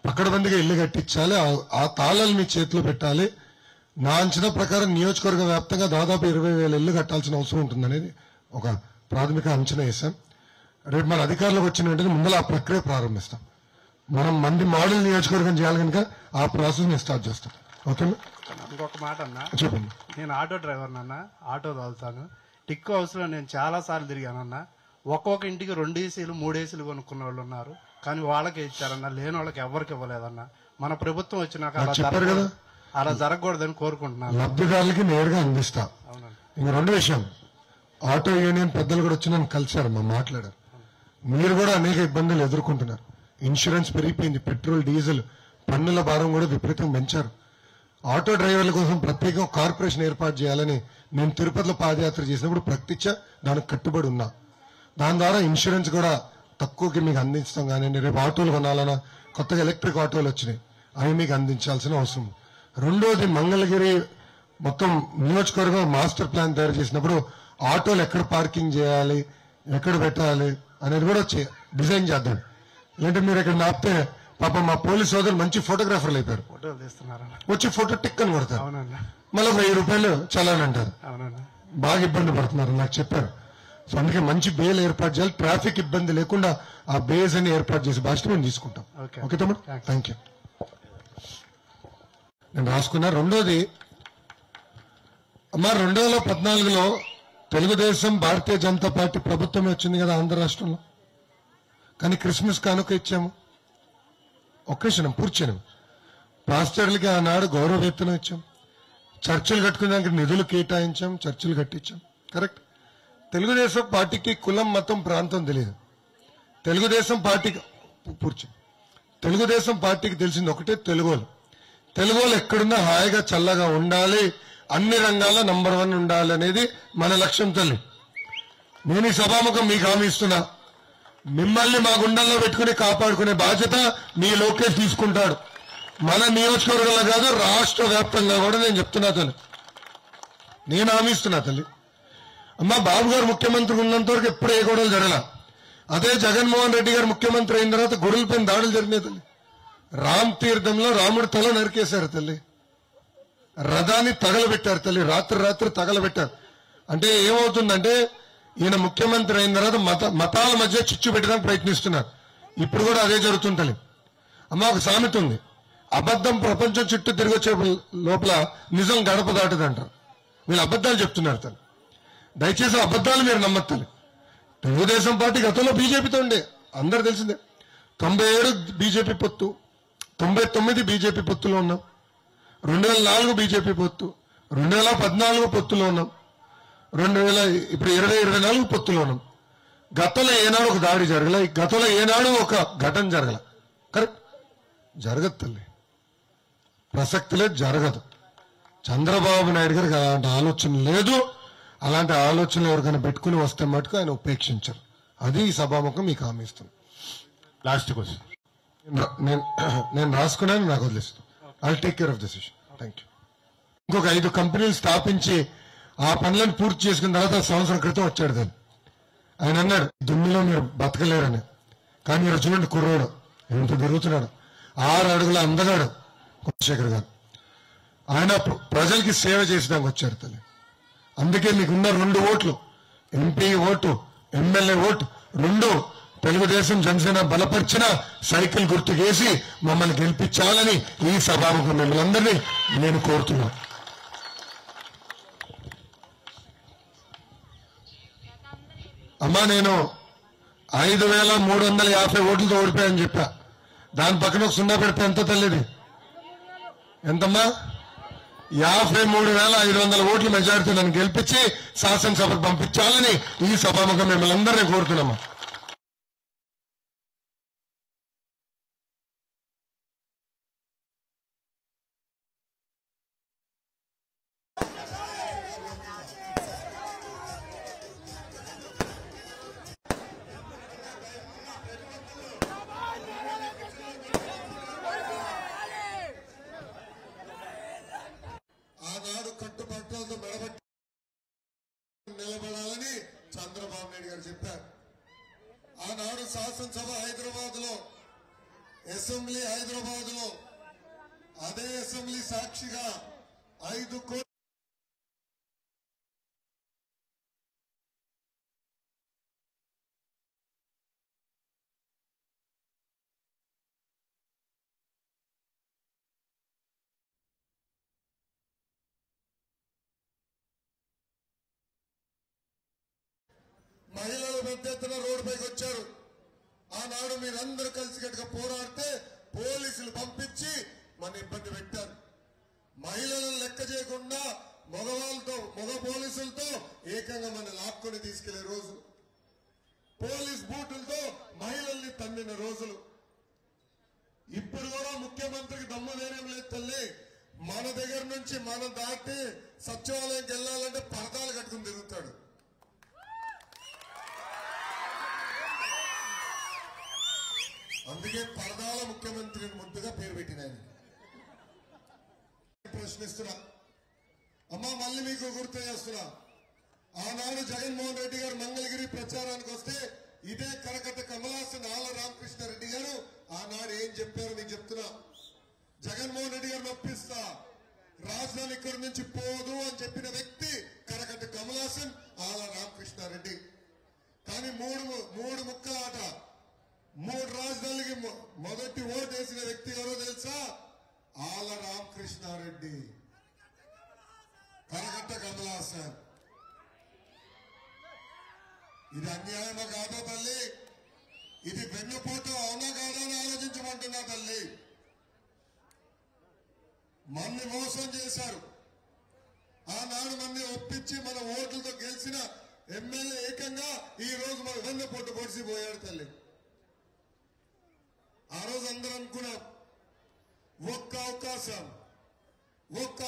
పక్కడబందిగా ఇల్లు కట్టించాలి, ఆ తాళాలు మీ చేతిలో పెట్టాలి. నా అంచనా ప్రకారం నియోజకవర్గ వ్యాప్తంగా దాదాపు 20,000 ఇల్లు కట్టాల్సిన అవసరం ఉంటుందనేది ఒక ప్రాథమిక అంచనా వేశాం. రేపు మన అధికారులకు వచ్చిన వెంటనే ముందర ఆ ప్రక్రియ ప్రారంభిస్తాం. మనం మంది మోడల్ నియోజకవర్గం చేయాలి కనుక ఆ ప్రాసెస్ ని స్టార్ట్ చేస్తాం. ఓకేనా? ఇంకొక మాట అన్నా, చెప్పండి. నేను ఆటో డ్రైవర్ అన్న, ఆటో తోలుతాను. టిక్కో హౌస్ లో నేను చాలా సార్లు తిరిగానన్నా. ఒక్కొక్క ఇంటికి 2 ఏసీలు 3 ఏసీలు కొనుక్కున్న వాళ్ళు ఉన్నారు, కానీ వాళ్ళకే ఇచ్చారన్నా, లేని వాళ్ళకి ఎవరికి ఇవ్వలేదన్నా. మన ప్రభుత్వం వచ్చినాక చెప్పారు కదా, అలా జరగకూడదని కోరుకుంటున్నాను. లబ్ధిదారులకి నేరుగా అందిస్తా. ఇంక రెండు విషయం, ఆటో యూనియన్ పెద్దలు కూడా వచ్చి నన్ను కలిశారు, మాట్లాడారు. మీరు కూడా అనేక ఇబ్బందులు ఎదుర్కొంటున్నారు. ఇన్సూరెన్స్ పెరిగిపోయింది, పెట్రోల్ డీజిల్ పన్నుల భారం కూడా విపరీతంగా పెంచారు. ఆటో డ్రైవర్ల కోసం ప్రత్యేక కార్పొరేషన్ ఏర్పాటు చేయాలని నేను తిరుపతిలో పాదయాత్ర చేసినప్పుడు ప్రత్యక్ష దానికి కట్టుబడి ఉన్నా. దాని ద్వారా ఇన్సూరెన్స్ కూడా తక్కువకి మీకు అందించడం కానివ్వండి, రేపు ఆటోలు కొనాలన్నా కొత్తగా ఎలక్ట్రిక్ ఆటోలు వచ్చినాయి, అవి మీకు అందించాల్సిన అవసరం. రెండోది, మంగళగిరి మొత్తం నియోజకవర్గం మాస్టర్ ప్లాన్ తయారు చేసినప్పుడు ఆటోలు ఎక్కడ పార్కింగ్ చేయాలి, ఎక్కడ పెట్టాలి అనేది కూడా డిజైన్ చేద్దాం. లేదంటే మీరు ఇక్కడ నాపితే పాపం మా పోలీస్ సోదరులు మంచి ఫోటోగ్రాఫర్లు అయిపోయారు, ఫోటోలు తీస్తున్నారన్నా. వచ్చి ఫోటో టిక్ అని కొడతారు, అవునన్నా, మళ్ళీ 1000 రూపాయలు చలాని అంటారు. అవునన్నా. బాగా ఇబ్బంది పడుతున్నారు, నాకు చెప్పారు. సో అందుకే మంచి బేలు ఏర్పాటు చేయాలి, ట్రాఫిక్ ఇబ్బంది లేకుండా ఆ బేస్ అని ఏర్పాటు చేసి బాధ్యత మేము తీసుకుంటాం. ఓకే తమ్ముడు, థ్యాంక్ యూ. నేను రాసుకున్నా. రెండోది అమ్మా, 2014లో తెలుగుదేశం భారతీయ జనతా పార్టీ ప్రభుత్వమే వచ్చింది కదా ఆంధ్ర రాష్ట్రంలో, కానీ క్రిస్మస్ కానుక ఇచ్చాము. ఒక్క క్షణం పూర్చనం. పాస్టర్లకి ఆనాడు గౌరవ వేతనం ఇచ్చాం, చర్చిలు కట్టుకునేందుకు నిధులు కేటాయించాం, చర్చిలు కట్టించాం. కరెక్ట్. తెలుగుదేశం పార్టీకి కులం మతం ప్రాంతం తెలియదు. తెలుగుదేశం పార్టీకి తెలిసింది ఒకటే, తెలుగోలు. తెలుగోలు ఎక్కడున్నా హాయిగా చల్లగా ఉండాలి, అన్ని రంగాల్లో నంబర్ 1 ఉండాలి అనేది మన లక్ష్యం తల్లి. నేను ఈ సభాముఖం మీకు హామీ ఇస్తున్నా, మిమ్మల్ని మా గుండెల్లో పెట్టుకుని కాపాడుకునే బాధ్యత మీ లోకేష్ తీసుకుంటాడు. మన నియోజకవర్గంలో కాదు, రాష్ట్ర వ్యాప్తంగా కూడా నేను చెప్తున్నా తల్లి, నేను హామీ ఇస్తున్నా తల్లి. అమ్మా, బాబు గారు ముఖ్యమంత్రి ఉన్నంత వరకు ఎప్పుడు ఏ గొడవలు జరగల. అదే జగన్మోహన్ రెడ్డి గారు ముఖ్యమంత్రి అయిన తర్వాత గొడవలపైన దాడులు జరిగినాయి తల్లి. రామ్ తీర్థంలో రాముడు తల నరికేశారు తల్లి, రథాన్ని తగలబెట్టారు తల్లి, రాత్రి తగలబెట్టారు. అంటే ఏమవుతుందంటే ఈయన ముఖ్యమంత్రి అయిన తర్వాత మతాల మధ్య చిచ్చు పెట్టడానికి ప్రయత్నిస్తున్నారు. ఇప్పుడు కూడా అదే జరుగుతుంది. అమ్మ, ఒక సామెత ఉంది, అబద్ధం ప్రపంచం చుట్టూ తిరిగి వచ్చే లోపల నిజం గడప దాటదంటారు. వీళ్ళు అబద్ధాలు చెప్తున్నారు తల్లి, దయచేసి అబద్ధాలు మీరు నమ్మత్తాలి. తెలుగుదేశం పార్టీ గతంలో బీజేపీతో ఉండే, అందరు తెలిసిందే. 97 బీజేపీ పొత్తు, 99 బీజేపీ పొత్తులో ఉన్నాం, 2004 బీజేపీ పొత్తు, 2014 పొత్తులో ఉన్నాం, ఇప్పుడు 2024 పొత్తులో ఉన్నాం. గతంలో ఏనాడు ఒక దాడి జరగల, గతంలో ఏనాడు ఒక ఘటన జరగల. కరెక్ట్. జరగదు తల్లి, ప్రసక్తి లేదు, జరగదు. చంద్రబాబు నాయుడు గారికి అలాంటి ఆలోచన లేదు. అలాంటి ఆలోచనలు ఎవరికైనా పెట్టుకుని వస్తే మటుకు ఆయన ఉపేక్షించరు. అది ఈ సభాముఖం మీకు హామీ ఇస్తుంది. లాస్ట్ క్వశ్చన్ నేను రాసుకున్నాను, నాకు వదిలేస్తాను. I take care of this issue. Thank you. ఇంకొక 5 కంపెనీలు స్థాపించి ఆ పనులను పూర్తి చేసుకున్న తర్వాత సంవత్సరం క్రితం వచ్చాడు దాన్ని. ఆయన అన్నాడు, దుమ్మిలో మీరు బతకలేరని. కానీ మీరు చూడండి, కుర్రోడు ఎంత తిరుగుతున్నాడు, 6 అడుగుల అందగాడు కులశేఖర్ గారు. ఆయన ప్రజలకి సేవ చేసడానికి వచ్చారు తల్లి. అందుకే మీకున్న 2 ఓట్లు, MP vote, MLA vote 2 Telugu Desam Janasena బలపరిచిన సైకిల్ గుర్తుకేసి మమ్మల్ని గెలిపించాలని ఈ సభాముఖం మిమ్మల్ని అందరినీ నేను కోరుతున్నాను. అమ్మా, నేను 5,350 ఓట్లతో ఓడిపోయాని చెప్పా. దాని పక్కన ఒక 0 పెడితే ఎంత తల్లిది? ఎంతమ్మా? 53,500 ఓట్ల మెజారిటీ నన్ను గెలిపించి శాసనసభకు పంపించాలని ఈ సభాముఖం మిమ్మల్ని అందరినీ కోరుతున్నామా. చంద్రబాబు నాయుడు గారు చెప్పారు. ఆనాడు శాసనసభ హైదరాబాద్ లో, అసెంబ్లీ హైదరాబాద్ లో, అదే అసెంబ్లీ సాక్షిగా 5 కోట్ల మహిళలు పెద్ద ఎత్తున రోడ్డుపైకి వచ్చారు. ఆనాడు మీరందరూ కలిసికట్టుగా పోరాడితే పోలీసులు పంపించి మన ఇబ్బంది పెట్టారు. మహిళలను లెక్క చేయకుండా మగ పోలీసులతో ఏకంగా మన లాక్కొని తీసుకెళ్లే రోజులు, పోలీస్ బూటులతో మహిళల్ని తన్నిన రోజులు. ఇప్పుడు కూడా ముఖ్యమంత్రికి దమ్ము ధైర్యం లేదు తల్లి. మన దగ్గర నుంచి మనం దాటి సచివాలయంకి వెళ్లాలంటే పరదాలు కట్టుకుని తిరుగుతాడు. అందుకే పరదాల ముఖ్యమంత్రిని ముద్దుగా పేరు పెట్టిన ఆయన. ప్రశ్నిస్తున్నా అమ్మా, మళ్ళీ మీకు గుర్తు చేస్తున్నా. ఆనాడు జగన్మోహన్ రెడ్డి గారు మంగళగిరి ప్రచారానికి వస్తే ఇదే కరకట్ట కమలాసన్ ఆళ్ల రామకృష్ణారెడ్డి గారు ఆనాడు ఏం చెప్పారో మీకు చెప్తున్నా. జగన్మోహన్ రెడ్డి గారు నొప్పిస్తా, రాజధాని ఇక్కడి నుంచి పోదు అని చెప్పిన వ్యక్తి కరకట్ట కమలాసన్ ఆళ్ల రామకృష్ణారెడ్డి. కానీ మూడు ముక్కల ఆట, 3 రాజధానులకి మొదటి ఓటు వేసిన వ్యక్తి ఎవరో తెలుసా? ఆళ్ల రామకృష్ణారెడ్డి, కరకట్ట కమలాసన్. ఇది అన్యాయమా కాదా తల్లి? ఇది వెన్నుపోటు అవునా కాదా అని ఆలోచించమంటున్నా తల్లి. మన్ని మోసం చేశారు. ఆనాడు మన్ని ఒప్పించి మన ఓట్లతో గెలిచిన ఎమ్మెల్యే ఏకంగా ఈ రోజు మన వెన్నుపోటు పొడిసిపోయాడు తల్లి. ఆ రోజు అందరూ అనుకున్నాం ఒక్క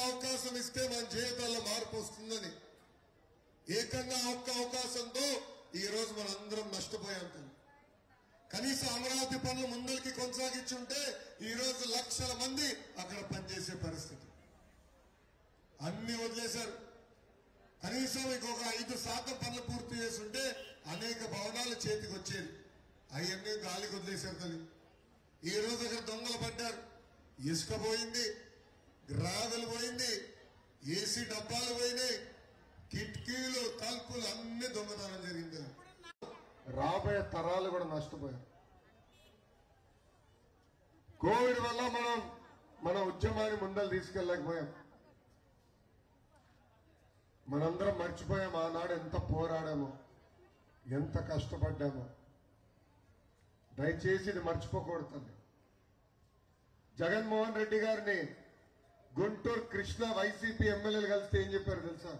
అవకాశం ఇస్తే మన జీవితాల్లో మార్పు వస్తుందని. ఏకంగా ఒక్క అవకాశంతో ఈ రోజు మనందరం నష్టపోయాం. కనీసం అమరావతి పనులు ముందరికి కొనసాగించుంటే ఈ రోజు లక్షల మంది అక్కడ పనిచేసే పరిస్థితి. అన్ని వదిలేశారు. కనీసం ఇంకొక 5% పనులు పూర్తి చేస్తుంటే అనేక భవనాలు చేతికి వచ్చేది. అవన్నీ గాలికి వదిలేశారు తల్లి. ఈ రోజు అక్కడ దొంగలు పడ్డారు. ఇసుక పోయింది, గ్రావెల్ పోయింది, ఏసీ డబ్బాలు పోయినాయి, కిటికీలు తలుపులు అన్ని దొంగతనం జరిగింది. రాబోయే తరాలు కూడా నష్టపోయారు. కోవిడ్ వల్ల మన ఉద్యమాన్ని ముందలు తీసుకెళ్ళలేకపోయాం. మనందరం మర్చిపోయాం ఆనాడు ఎంత పోరాడామో, ఎంత కష్టపడ్డామో. దయచేసి ఇది మర్చిపోకూడదు. జగన్మోహన్ రెడ్డి గారిని గుంటూరు కృష్ణ వైసీపీ ఎమ్మెల్యేలు కలిస్తే ఏం చెప్పారు తెలుసా?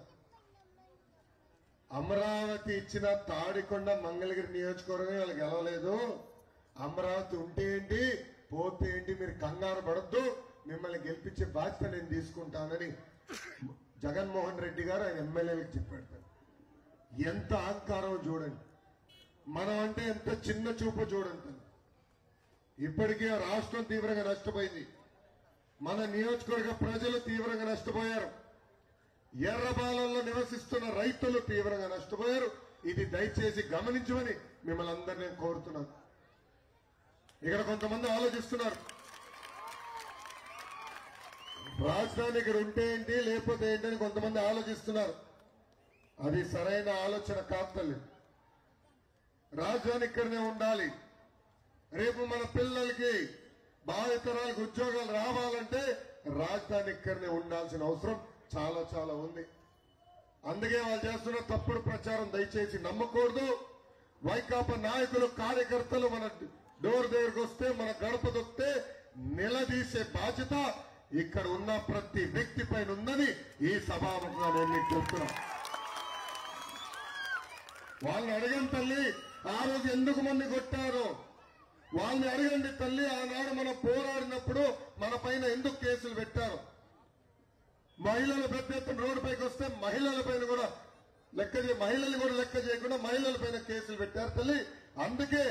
అమరావతి ఇచ్చిన తాడికొండ మంగళగిరి నియోజకవర్గం వాళ్ళు గెలవలేదు. అమరావతి ఉంటే ఏంటి, పోతే ఏంటి, మీరు కంగారు పడద్దు, మిమ్మల్ని గెలిపించే బాధ్యత నేను తీసుకుంటానని జగన్మోహన్ రెడ్డి గారు ఆయన ఎమ్మెల్యేలకు చెప్పాడు. ఎంత అహంకారం చూడండి. మనం అంటే ఎంత చిన్న చూపు చూడండి. ఇప్పటికే రాష్ట్రం తీవ్రంగా నష్టపోయింది. మన నియోజకవర్గ ప్రజలు తీవ్రంగా నష్టపోయారు. ఎర్రబాలల్లో నివసిస్తున్న రైతులు తీవ్రంగా నష్టపోయారు. ఇది దయచేసి గమనించమని మిమ్మల్ని అందరినీ కోరుతున్నాను. ఇక్కడ కొంతమంది ఆలోచిస్తున్నారు, రాజధాని ఇక్కడ ఉంటే ఏంటి లేకపోతే ఏంటని కొంతమంది ఆలోచిస్తున్నారు. అది సరైన ఆలోచన కాదు తల్లి. రాజధాని ఇక్కడనే ఉండాలి. రేపు మన పిల్లలకి భావితరాలకు ఉద్యోగాలు రావాలంటే రాజధాని ఇక్కడనే ఉండాల్సిన అవసరం చాలా చాలా ఉంది. అందుకే వాళ్ళు చేస్తున్న తప్పుడు ప్రచారం దయచేసి నమ్మకూడదు. వైకాపా నాయకులు కార్యకర్తలు మన డోర్ దగ్గరకు వస్తే, మన గడప దొక్కితే నిలదీసే బాధ్యత ఇక్కడ ఉన్న ప్రతి వ్యక్తి పైన ఉందని ఈ సభాముఖంగా నేను మీకు చెప్తున్నా. వాళ్ళని అడగండి తల్లి, ఆ రోజు ఎందుకు మంది కొట్టారు వాళ్ళని అడగండి తల్లి. ఆనాడు మనం పోరాడినప్పుడు మన పైన ఎందుకు కేసులు పెట్టారు? మహిళలు పెద్ద ఎత్తున రోడ్డుపైకి వస్తే మహిళల పైన కూడా మహిళల్ని కూడా లెక్క చేయకుండా మహిళల పైన కేసులు పెట్టారు తల్లి. అందుకే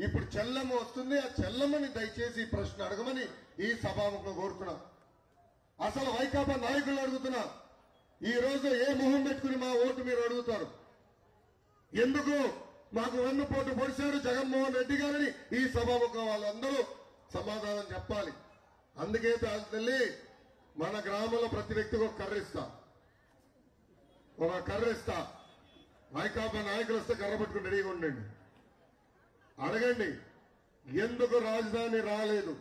ఇప్పుడు చెల్లమ్మ వస్తుంది. ఆ చెల్లమ్మని దయచేసి ఈ ప్రశ్న అడగమని ఈ సభాముఖంగా కోరుతున్నా. అసలు వైకాపా నాయకులు అడుగుతున్నా, ఈ రోజు ఏ మొహం పెట్టుకుని మా ఓటు మీరు అడుగుతారు? ఎందుకు మాకు వెన్నుపోటు పొడిచారు జగన్మోహన్ రెడ్డి గారిని ఈ సభాముఖం వాళ్ళందరూ సమాధానం చెప్పాలి. అందుకే తల్లి మన గ్రామంలో ప్రతి వ్యక్తికి ఒక కర్ర ఇస్తా వైకాపా నాయకులు వస్తే కర్ర పట్టుకుని రెడీగా ఉండండి. అడగండి ఎందుకు రాజధాని రాలేదు,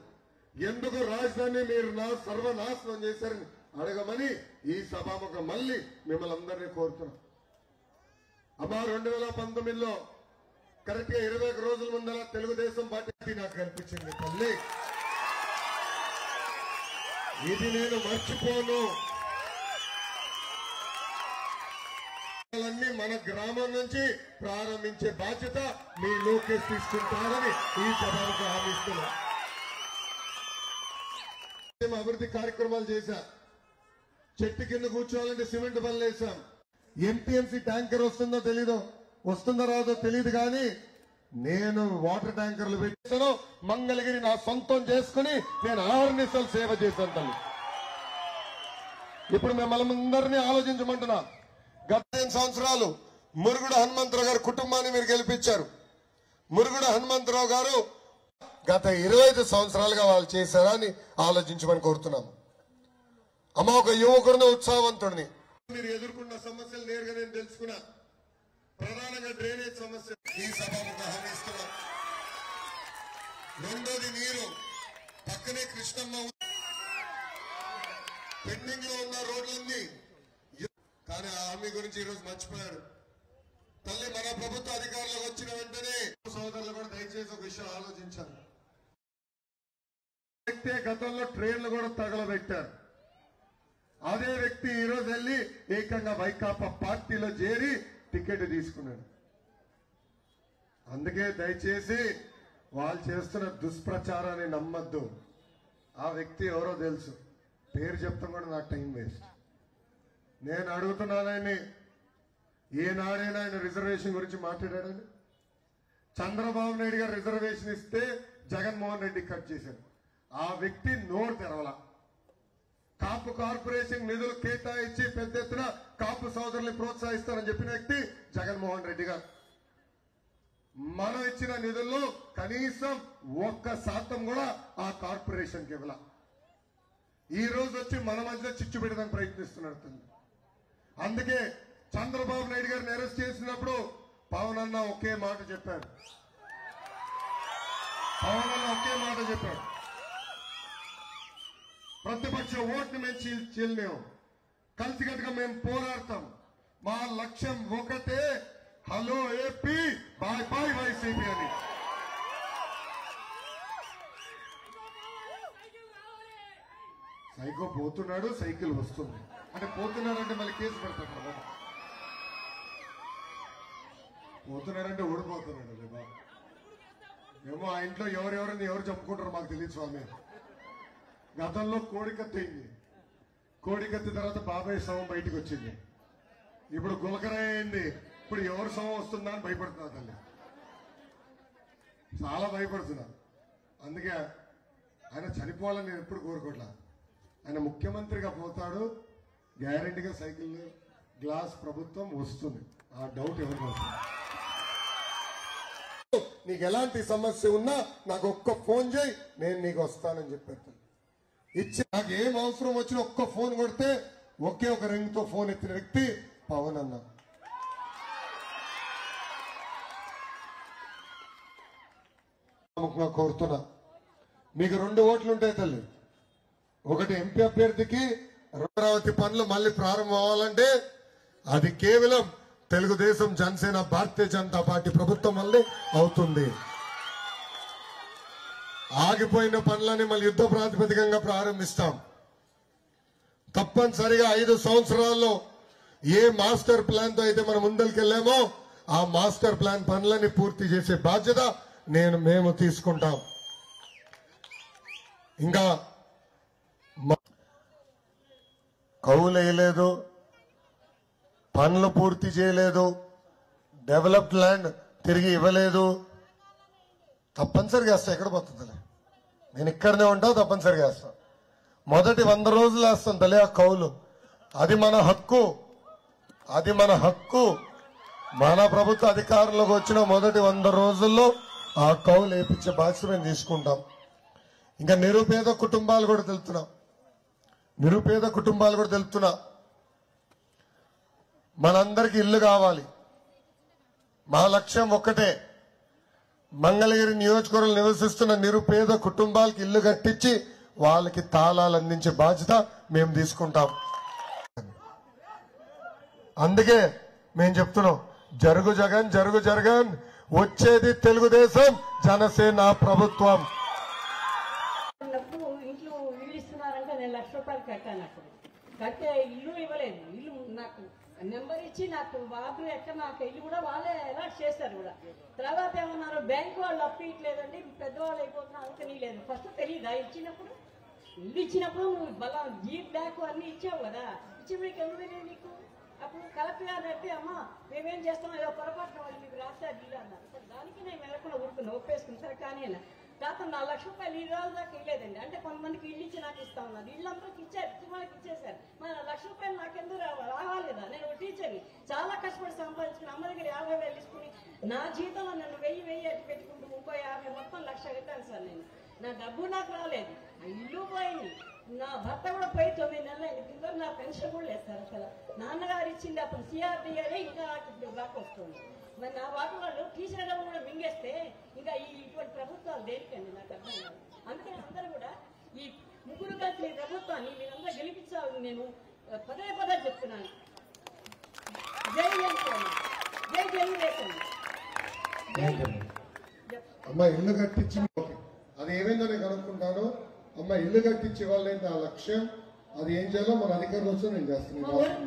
ఎందుకు రాజధాని మీరు సర్వనాశనం చేశారని అడగమని ఈ సభాముఖం మళ్ళీ మిమ్మల్ని అందరినీ కోరుతున్నాం. అమ్మా 2019లో కరెక్ట్ గా 21 రోజుల ముందర తెలుగుదేశం పార్టీ నాకు కనిపించింది తల్లి. ఇది నేను మర్చిపోను. మన గ్రామం నుంచి ప్రారంభించే బాధ్యత మీ లోకేష్ తీసుకుంటారని ఈ సభకు హామీస్తున్నా. అభివృద్ధి కార్యక్రమాలు చేశా. చెట్టు కింద కూర్చోవాలంటే సిమెంట్ పనులు వేసాం. ఎంపీఎంసీ ట్యాంకర్ వస్తుందో తెలీదు, వస్తుందో రాదో తెలియదు, కానీ నేను వాటర్ ట్యాంకర్లు పెట్టాను. మంగళగిరి నా సొంతం చేసుకుని నేను ఆర్నిసలు సేవ చేశాను తల్లి. ఇప్పుడు మిమ్మల్ని అందరినీ ఆలోచించమంటున్నా. గత 5 సంవత్సరాలు మురుగుడు హనుమంతరావు గారి కుటుంబాన్ని మీరు గెలిపించారు. మురుగుడు హనుమంతరావు గారు గత 25 సంవత్సరాలుగా వాళ్ళు చేశారా అని ఆలోచించమని కోరుతున్నాము. అమ్మ ఒక యువకుడిని, ఉత్సాహవంతుడిని. మీరు ఎదుర్కొన్న సమస్యలు నేరుగా నేను తెలుసుకున్నా. ప్రధానంగా డ్రైనేజ్ సమస్య ఈ సభకు హామీస్తున్నా. రెండోది నీరు. పక్కనే కృష్ణమ్మ పెండింగ్ లో ఉన్న రోడ్లన్నీ, కానీ ఆ హామీ గురించి ఈరోజు మర్చిపోయారు తల్లి. మన ప్రభుత్వ అధికారులకు వచ్చిన వెంటనే సోదరులు కూడా దయచేసి ఒక విషయం ఆలోచించారు. వ్యక్తి గతంలో ట్రైన్లు కూడా తగలబెట్టారు. అదే వ్యక్తి ఈరోజు వెళ్ళి ఏకంగా వైకాపా పార్టీలో చేరి టికెట్ తీసుకున్నాడు. అందుకే దయచేసి వాళ్ళు చేస్తున్న దుష్ప్రచారాన్ని నమ్మద్దు. ఆ వ్యక్తి ఎవరో తెలుసు, పేరు చెప్తాం కూడా నాకు టైం వేస్ట్. నేను అడుగుతున్నానని ఏనాడైనా ఆయన రిజర్వేషన్ గురించి మాట్లాడాడని? చంద్రబాబు నాయుడు గారు రిజర్వేషన్ ఇస్తే జగన్మోహన్ రెడ్డి కట్ చేశారు. ఆ వ్యక్తి నోరు తెరవలా. కాపు కార్పొరేషన్ నిధులు కేటాయించి పెద్ద ఎత్తున కాపు సోదరుల్ని ప్రోత్సహిస్తారని చెప్పిన వ్యక్తి జగన్మోహన్ రెడ్డి గారు. మనం ఇచ్చిన నిధుల్లో కనీసం 1% కూడా ఆ కార్పొరేషన్కి ఇవ్వాల. ఈ రోజు వచ్చి మన మధ్య చిచ్చు పెట్టడానికి ప్రయత్నిస్తున్నారు. అందుకే చంద్రబాబు నాయుడు గారిని అరెస్ట్ చేసినప్పుడు పవన్ అన్న ఒకే మాట చెప్పాడు. ప్రతిపక్ష ఓటుని మేము చీల్లేము, కలిసికట్టుగా మేము పోరాడతాం. మా లక్ష్యం ఒకటే, hello AP, bye bye YCP అని. సైకో పోతున్నాడు, సైకిల్ వస్తుంది అంటే పోతున్నాడంటే మళ్ళీ కేసు పెడతాడు కదా. పోతున్నాడంటే ఓడిపోతున్నాడు బాబు. ఏమో ఆ ఇంట్లో ఎవరెవరిని ఎవరు చంపుకుంటారో మాకు తెలియదు స్వామి. గతంలో కోడికత్తి అయింది. కోడికత్తి తర్వాత బాబాయ్ శవం బయటికి వచ్చింది. ఇప్పుడు గులకరాయ అయింది. ఇప్పుడు ఎవరి శవం వస్తుందా అని భయపడుతున్నా తల్లి, చాలా భయపడుతున్నా. అందుకే ఆయన చనిపోవాలని నేను ఎప్పుడు కోరుకోవట్లా. ఆయన ముఖ్యమంత్రిగా పోతాడు, గ్యారెంటీగా సైకిల్ గ్లాస్ ప్రభుత్వం వస్తుంది. ఆ డౌట్ ఎవరికి వస్తుంది? నీకు ఎలాంటి సమస్య ఉన్నా నాకు ఒక్క ఫోన్ చేయి, నేను నీకు వస్తానని చెప్పారు. ఇచ్చి నాకు ఏం అవసరం వచ్చినా ఒక్క ఫోన్ కొడితే ఒకే ఒక రింగ్ తో ఫోన్ ఎత్తిన వ్యక్తి పవన్ అన్న. కోరుతున్నా, మీకు 2 ఓట్లు ఉంటాయి తల్లి. ఒకటి ఎంపీ అభ్యర్థికి. అమరావతి పనులు మళ్ళీ ప్రారంభం అవ్వాలంటే అది కేవలం తెలుగుదేశం, జనసేన, భారతీయ జనతా పార్టీ ప్రభుత్వం వల్లే అవుతుంది. ఆగిపోయిన పనులని మళ్ళీ యుద్ధ ప్రాతిపదికంగా ప్రారంభిస్తాం. తప్పనిసరిగా 5 సంవత్సరాల్లో ఏ మాస్టర్ ప్లాన్ తో అయితే మనం ముందరికెళ్ళామో ఆ మాస్టర్ ప్లాన్ పనులని పూర్తి చేసే బాధ్యత మేము తీసుకుంటాం. ఇంకా కౌలు వేయలేదు, పనులు పూర్తి చేయలేదు, డెవలప్డ్ ల్యాండ్ తిరిగి ఇవ్వలేదు. తప్పనిసరిగా వేస్తా. ఎక్కడ పోతుంది? నేను ఇక్కడనే ఉంటా, తప్పనిసరిగా వేస్తా. మొదటి 100 రోజులు వేస్తాను తల్లి ఆ కౌలు. అది మన హక్కు, అది మన హక్కు. మన ప్రభుత్వ అధికారంలోకి వచ్చిన మొదటి 100 రోజుల్లో ఆ కౌలు వేపించే బాధ్యత మేము తీసుకుంటాం. ఇంకా నిరుపేద కుటుంబాలు కూడా తెలుపుతున్నా, మనందరికి ఇల్లు కావాలి. మా లక్ష్యం ఒక్కటే, మంగళగిరి నియోజకవర్గంలో నివసిస్తున్న నిరుపేద కుటుంబాలకు ఇల్లు కట్టించి వాళ్ళకి తాళాలు అందించే బాధ్యత మేము తీసుకుంటాం. అందుకే మేము చెప్తున్నాం, జరుగు జగన్, వచ్చేది తెలుగుదేశం జనసేన ప్రభుత్వం. ఇంట్లో ఇల్లు ఇస్తున్నారంటే నేను 1,00,000 రూపాయలు కట్టాను. అప్పుడు కట్టే ఇల్లు ఇవ్వలేదు. ఇల్లు నాకు నెంబర్ ఇచ్చి నాకు బాబు ఎక్కడ నాకు ఇల్లు కూడా వాళ్ళే అలాట్ చేశారు కూడా. తర్వాత ఏమన్నారు, బ్యాంకు వాళ్ళు అప్పు ఇట్లేదండి, పెద్దవాళ్ళు అయిపోతున్నారు, అందుకని లేదు. ఫస్ట్ తెలియదా ఇచ్చినప్పుడు? ఇల్లు ఇచ్చినప్పుడు నువ్వు బలం జీప్ బ్యాక్ అన్ని ఇచ్చావు కదా, ఇచ్చినప్పుడు ఎందుకు తెలియదు నీకు? అప్పుడు కలెక్టర్ గారు అంటే అమ్మా మేమేం చేస్తాం, ఏదో పొరపాటున వాళ్ళు మీకు రాస్తారు ఇల్లు అన్నారు. దానికి నేను వెళ్ళకుండా ఊరుకున్నా, ఒప్పేసుకుని సరే కానీ అన్న. కాకపోతే 4,00,000 రూపాయలు ఈ రోజు దాకా ఇవ్వలేదండి. అంటే కొంతమందికి ఇల్లు ఇచ్చి నాకు ఇస్తా ఉన్నారు, ఇల్లు అందరికి ఇచ్చారు, వాళ్ళకి ఇచ్చేసారు. మరి 1,00,000 రూపాయలు నాకెందుకు రావాలేదా? నేను ఒక టీచర్ని, చాలా కష్టపడి సంపాదించుకుని అమ్మ దగ్గర 50,000 తీసుకుని నా జీతంలో నన్ను 1000 అటు పెట్టుకుంటూ 30-50 మొత్తం 1,00,000 కట్టాను సార్. నేను నా డబ్బు నాకు రాలేదు, ఆ ఇల్లు పోయింది, నా భర్త కూడా పోయి 9 నెలలు అయింది. ఇంకా నా పెన్షన్ కూడా లేదు సార్. అసలు నాన్నగారు ఇచ్చింది అప్పుడు CRDA ఇంకా నాకు వస్తుంది. మరి నా వాటి వాళ్ళు టీచర్ డబ్బు కూడా మింగేస్తే ఇంకా ఇటువంటి ప్రభుత్వాలు దేనికండి? నాకు అర్థం కాదు. అందుకని అందరూ కూడా ఈ ముగ్గురు కలిసి ఈ ప్రభుత్వాన్ని మీరందరూ గెలిపించాలని నేను పదే చెప్తున్నాను. జై జనసేన, జై తెలుగుదేశం. అమ్మ ఇల్లు కట్టించి అది ఏమైందో నేను కనుక్కుంటాను. అమ్మ ఇల్లు కట్టించే వాళ్ళైతే ఆ లక్ష్యం, అది ఏం చేయాలో మన అధికారులు వచ్చి నేను చేస్తున్నాను.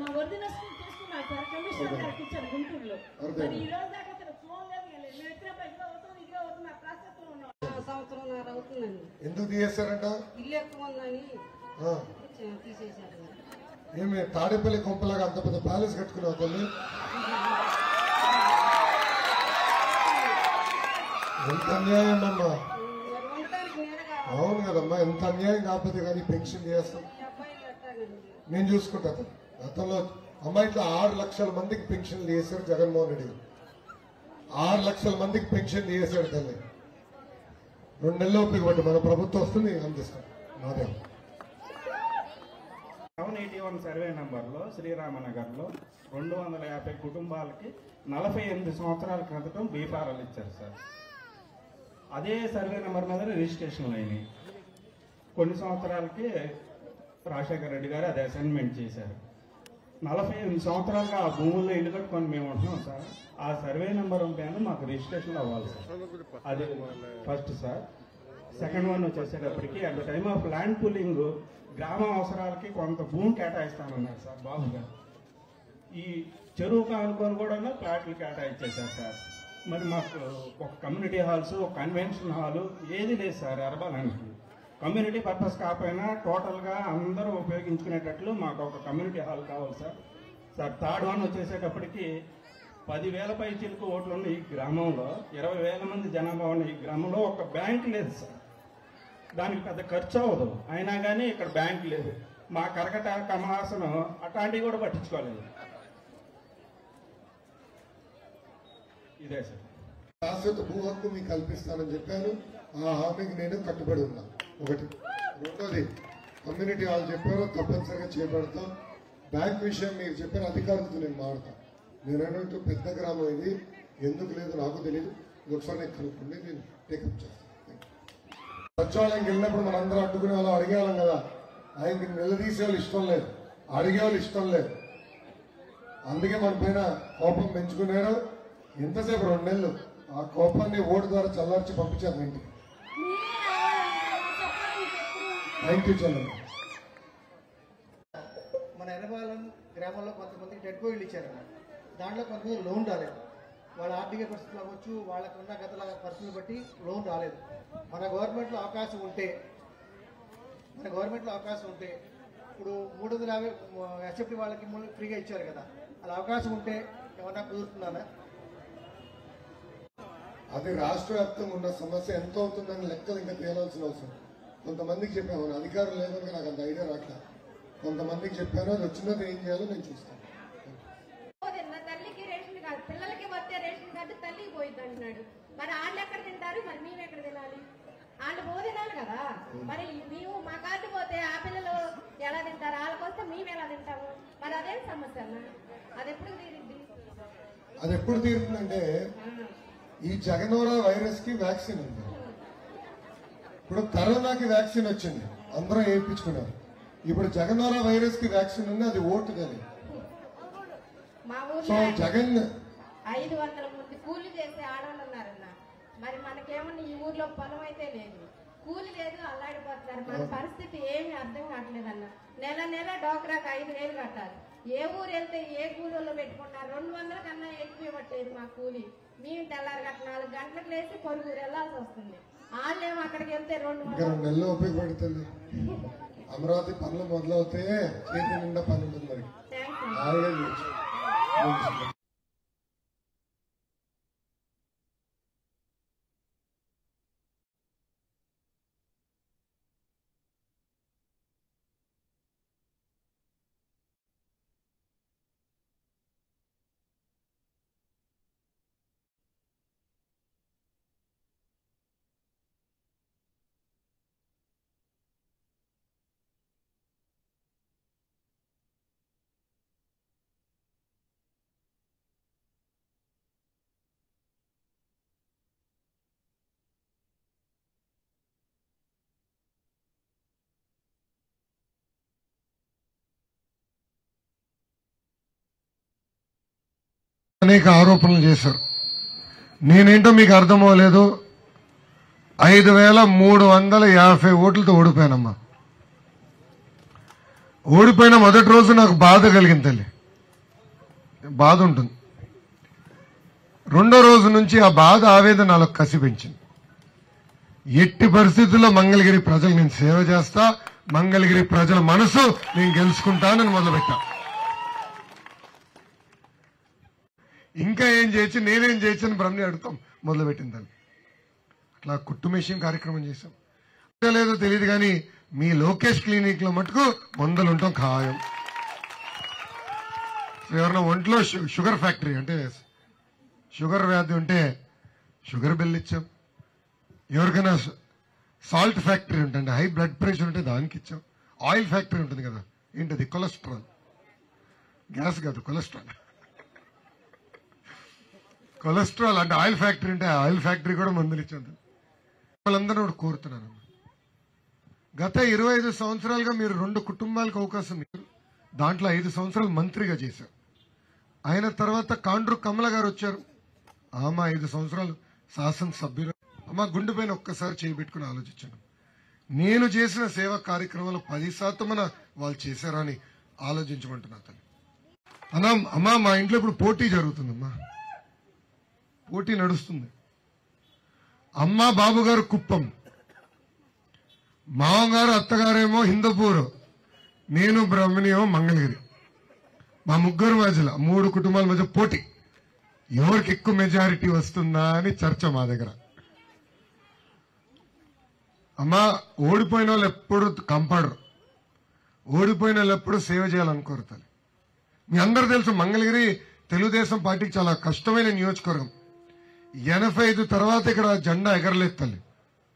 ఎందుకు తీసేశారంట? ఇల్లు ఎక్కువ ఉందని తీసేశారు. ఏమి తాడేపల్లి కొంపలాగా అంత పెద్ద ప్యాలెస్ కట్టుకున్నావు తల్లి? ఎంత అన్యాయం అమ్మా. అవును కదమ్మా, ఎంత అన్యాయం కాకపోతే కానీ పెన్షన్ చేస్తాం. నేను చూసుకుంటా. గతంలో అమ్మా ఇట్లా 6 లక్షల మందికి పెన్షన్లు చేశారు జగన్మోహన్ రెడ్డి. 6 లక్షల మందికి పెన్షన్ చేశాడు తల్లి. 2 నెలలు ఉపయోగపడి మన ప్రభుత్వం వస్తుంది, అందిస్తాం. మాదే టౌన్ 81 సర్వే నంబర్లో శ్రీరామనగర్లో 250 కుటుంబాలకి 48 సంవత్సరాల క్రితం బీఫారాలు ఇచ్చారు సార్. అదే సర్వే నెంబర్ మీద రిజిస్ట్రేషన్లు అయినాయి. కొన్ని సంవత్సరాలకి రాజశేఖర రెడ్డి గారు అది అసైన్మెంట్ చేశారు. 48 సంవత్సరాలుగా ఆ భూముల్లో ఇల్లు కట్టుకొని మేము ఉంటున్నాం సార్. ఆ సర్వే నెంబర్ మీద మాకు రిజిస్ట్రేషన్ అవ్వాలి సార్. అది ఫస్ట్ సార్. సెకండ్ వన్ వచ్చేసేటప్పటికి at the time of land pooling గ్రామ అవసరాలకి కొంత భూమి కేటాయిస్తానన్నారు సార్ బాబు గారు. ఈ చెరువుకు అనుకొని కూడా ఫ్లాట్లు కేటాయించేశారు సార్. మరి మాకు ఒక కమ్యూనిటీ హాల్స్, ఒక కన్వెన్షన్ హాలు ఏది లేదు సార్ అరబాలానికి. కమ్యూనిటీ పర్పస్ కాకపోయినా టోటల్గా అందరూ ఉపయోగించుకునేటట్లు మాకు ఒక కమ్యూనిటీ హాల్ కావాలి సార్. థర్డ్ వన్ వచ్చేసేటప్పటికి 10,000 పై చిలుకు ఓట్లు ఉన్న ఈ గ్రామంలో 20,000 మంది జనాభా ఉన్న ఈ గ్రామంలో ఒక బ్యాంక్ లేదు సార్. దానికి పెద్ద ఖర్చు అవ్వదు, అయినా కానీ ఇక్కడ బ్యాంక్ లేదు. మా కరకట కమలాసనం అట్లాంటివి కూడా పట్టించుకోలేదు. ఇదే సార్. శాశ్వత భూ హక్కు మీకు కల్పిస్తానని చెప్పాను. ఆ హామీకి నేను కట్టుబడి ఉన్నా. ఒకటి. రెండోది, కమ్యూనిటీ వాళ్ళు చెప్పారో తప్పనిసరిగా చేపడతాం. బ్యాంక్ విషయం మీరు చెప్పిన అధికారులతో నేను మాడతాను. నేనంటూ పెద్ద గ్రామం ఇది, ఎందుకు లేదు నాకు తెలియదు. ఒకసారి నేను కనుక్కుంటే నేను టేకప్ చేస్తాను. సచివాలయంకి వెళ్ళినప్పుడు మనందరూ అడ్డుకునే వాళ్ళు అడిగేవాళ్ళం కదా. ఆయనకి నిలదీసే వాళ్ళు ఇష్టం లేదు, అడిగేవాళ్ళు ఇష్టం లేదు. అందుకే మన పైన కోపం పెంచుకున్నారు. ఎంతసేపు 2 నెలలు ఆ కోపాన్ని ఓటు ద్వారా చల్లార్చి పంపించారు ఇంటికి. థ్యాంక్ యూ చల్లండి. మన ఎర్రబాలెం గ్రామంలో కొంతమందికి డెడ్ బాయిలు ఇచ్చారన్న. దాంట్లో కొంతమంది లోన్ రాలేదు. వాళ్ళ ఆర్థిక పరిస్థితులు అవ్వచ్చు, వాళ్ళకున్న గత పరిస్థితులు బట్టి లోన్ రాలేదు. మన గవర్నమెంట్లో అవకాశం ఉంటే ఇప్పుడు 350 ఎస్ఎఫ్టీ వాళ్ళకి ఫ్రీగా ఇచ్చారు కదా, అలా అవకాశం ఉంటే ఏమన్నా కుదురుతున్నారా? అది రాష్ట్ర వ్యాప్తంగా ఉన్న సమస్య ఎంత అవుతుందని లెక్కలు ఇంకా తేలాల్సిన అవసరం. కొంతమందికి చెప్పాను, అధికారులు లేదని నాకు అంత ఐడియా రాట్లా. కొంతమందికి చెప్పాను, అది వచ్చినది ఏం చేయాలో నేను చూస్తాను. తల్లికి రేషన్ కాదు, పిల్లలకి పోయిద్ది అంటున్నాడు. మరి వాళ్ళు ఎక్కడ తింటారు, మరి మేము ఎక్కడ తినాలి? వాళ్ళు తినాలి కదా. మరి మేము మా కార్డు పోతే ఆ పిల్లలు ఎలా తింటారు, వాళ్ళకి వస్తే మేము ఎలా తింటాము? మరి అదేం సమస్య అన్న? అది ఎప్పుడు తీరిద్ది? అది ఎప్పుడు తీరుతుందంటే ఈ జగనోరా వైరస్ కి వ్యాక్సిన్ ఉంది. ఇప్పుడు కరోనాకి వ్యాక్సిన్ వచ్చింది, అందరూ వేయించుకున్నారు. ఇప్పుడు జగనోరా వైరస్ కి వ్యాక్సిన్ ఉంది, అది ఓటు కానీ. మా సో ఊర్లో జగన్ 500 మంది కూలి చేసే ఆడవాళ్ళు ఉన్నారన్న. మరి మనకేమన్నా ఈ ఊర్లో పొలం అయితే లేదు, కూలి లేదు, అల్లాడిపోతున్నారు. మన పరిస్థితి ఏమి అర్థం కావట్లేదన్న. నెల నెల డోక్రాకి 5,000 కట్టాలి. ఏ ఊరు వెళ్తే ఏ కూలీలో పెట్టుకుంటారు? 200 కన్నా ఎక్కువ ఇవ్వట్లేదు మా కూలి. మేము తెల్లారి గట్ట 4 గంటలకు లేచి పొరుగురు వెళ్లాల్సి వస్తుంది. వాళ్ళేమో అక్కడికి వెళ్తే 200 నెలలో ఉపయోగపడుతుంది. అమరావతి పనులు మొదలవుతే చేతి నిండా పని ఉంటుంది. మరి హాయిగా చేయొచ్చు. అనేక ఆరోపణలు చేశారు. నేనేంటో మీకు అర్థం అవ్వలేదు. 5,350 ఓట్లతో ఓడిపోయానమ్మా. ఓడిపోయిన మొదటి రోజు నాకు బాధ కలిగింది తల్లి, బాధ ఉంటుంది. రెండో రోజు నుంచి ఆ బాధ ఆవేదన నాలో కసి పెంచింది. ఎట్టి పరిస్థితుల్లో మంగళగిరి ప్రజలు నేను సేవ చేస్తా, మంగళగిరి ప్రజల మనసు నేను గెలుచుకుంటానని మొదలుపెట్టా. ఇంకా ఏం చేయొచ్చు, నేనేం చేయొచ్చు అని బ్రహ్మని అడుగుతాం మొదలుపెట్టిందని. అట్లా కుట్టుమేషం కార్యక్రమం చేశాం. లేదో తెలియదు కానీ మీ లోకేష్ క్లినిక్ లో మటుకు మందులుంటాం ఖాయం. ఎవరైనా ఒంట్లో షుగర్ ఫ్యాక్టరీ అంటే షుగర్ వ్యాధి ఉంటే షుగర్ బిల్ ఇచ్చాం. ఎవరికైనా సాల్ట్ ఫ్యాక్టరీ ఉంటుంది, హై బ్లడ్ ప్రెషర్ ఉంటే దానికి ఇచ్చాం. ఆయిల్ ఫ్యాక్టరీ ఉంటుంది కదా, ఏంటది కొలెస్ట్రాల్, గ్యాస్ కాదు కొలెస్ట్రాల్. కొలెస్ట్రాల్ అంటే ఆయిల్ ఫ్యాక్టరీ ఉంటే ఆయిల్ ఫ్యాక్టరీ కూడా మందులు ఇచ్చాను. వాళ్ళందరూ కూడా కోరుతున్నాను. గత 25 సంవత్సరాలుగా మీరు 2 కుటుంబాలకు అవకాశం ఇచ్చారు. దాంట్లో 5 సంవత్సరాలు మంత్రిగా చేశారు. అయిన తర్వాత కాండ్రు కమల గారు వచ్చారు. ఆమె 5 సంవత్సరాలు శాసనసభ్యులు. అమ్మ గుండె పైన ఒక్కసారి చేయబెట్టుకుని ఆలోచించాను. నేను చేసిన సేవా కార్యక్రమాలు 10% వాళ్ళు చేశారని ఆలోచించమంటున్నా తల్లి. అమ్మా మా ఇంట్లో ఇప్పుడు పోటీ జరుగుతుందమ్మా, పోటీ నడుస్తుంది. అమ్మ బాబు గారు కుప్పం, మామగారు అత్తగారేమో హిందూపూర్, నేను బ్రహ్మణియేమో మంగళగిరి. మా ముగ్గురు మధ్యలో 3 కుటుంబాల మధ్య పోటీ, ఎవరికి ఎక్కువ మెజారిటీ వస్తుందా అని చర్చ మా దగ్గర. అమ్మా ఓడిపోయిన వాళ్ళు ఎప్పుడు కంపడరు, ఓడిపోయిన వాళ్ళు ఎప్పుడు సేవ చేయాలనుకోరు తల్లి. మీ అందరూ తెలుసు మంగళగిరి తెలుగుదేశం పార్టీకి చాలా కష్టమైన నియోజకవర్గం. 85 తర్వాత ఇక్కడ జెండా ఎగరలేదు తల్లి,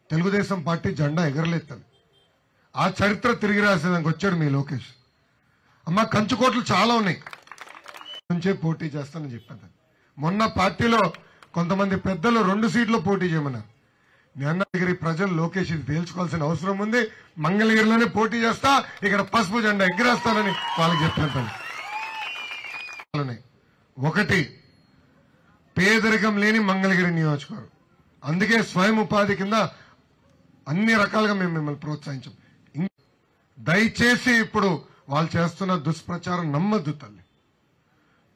తెలుగుదేశం పార్టీ జెండా ఎగరలేదు తల్లి. ఆ చరిత్ర తిరిగి రాసేదానికి వచ్చాడు మీ లోకేష్. అమ్మ కంచుకోట్లు చాలా ఉన్నాయి, నుంచే పోటీ చేస్తానని చెప్పాను. మొన్న పార్టీలో కొంతమంది పెద్దలు 2 సీట్లు పోటీ చేయమన్నారు. మంగళగిరి ప్రజలు లోకేష్ ఇది తేల్చుకోవాల్సిన అవసరం ఉంది, మంగళగిరిలోనే పోటీ చేస్తా, ఇక్కడ పసుపు జెండా ఎగిరేస్తానని వాళ్ళకి చెప్పాను. ఒకటి పేదరికం లేని మంగళగిరి నియోజకవర్గం, అందుకే స్వయం ఉపాధి కింద అన్ని రకాలుగా మేము మిమ్మల్ని ప్రోత్సహించాం. దయచేసి ఇప్పుడు వాళ్ళు చేస్తున్న దుష్ప్రచారం నమ్మద్దు తల్లి,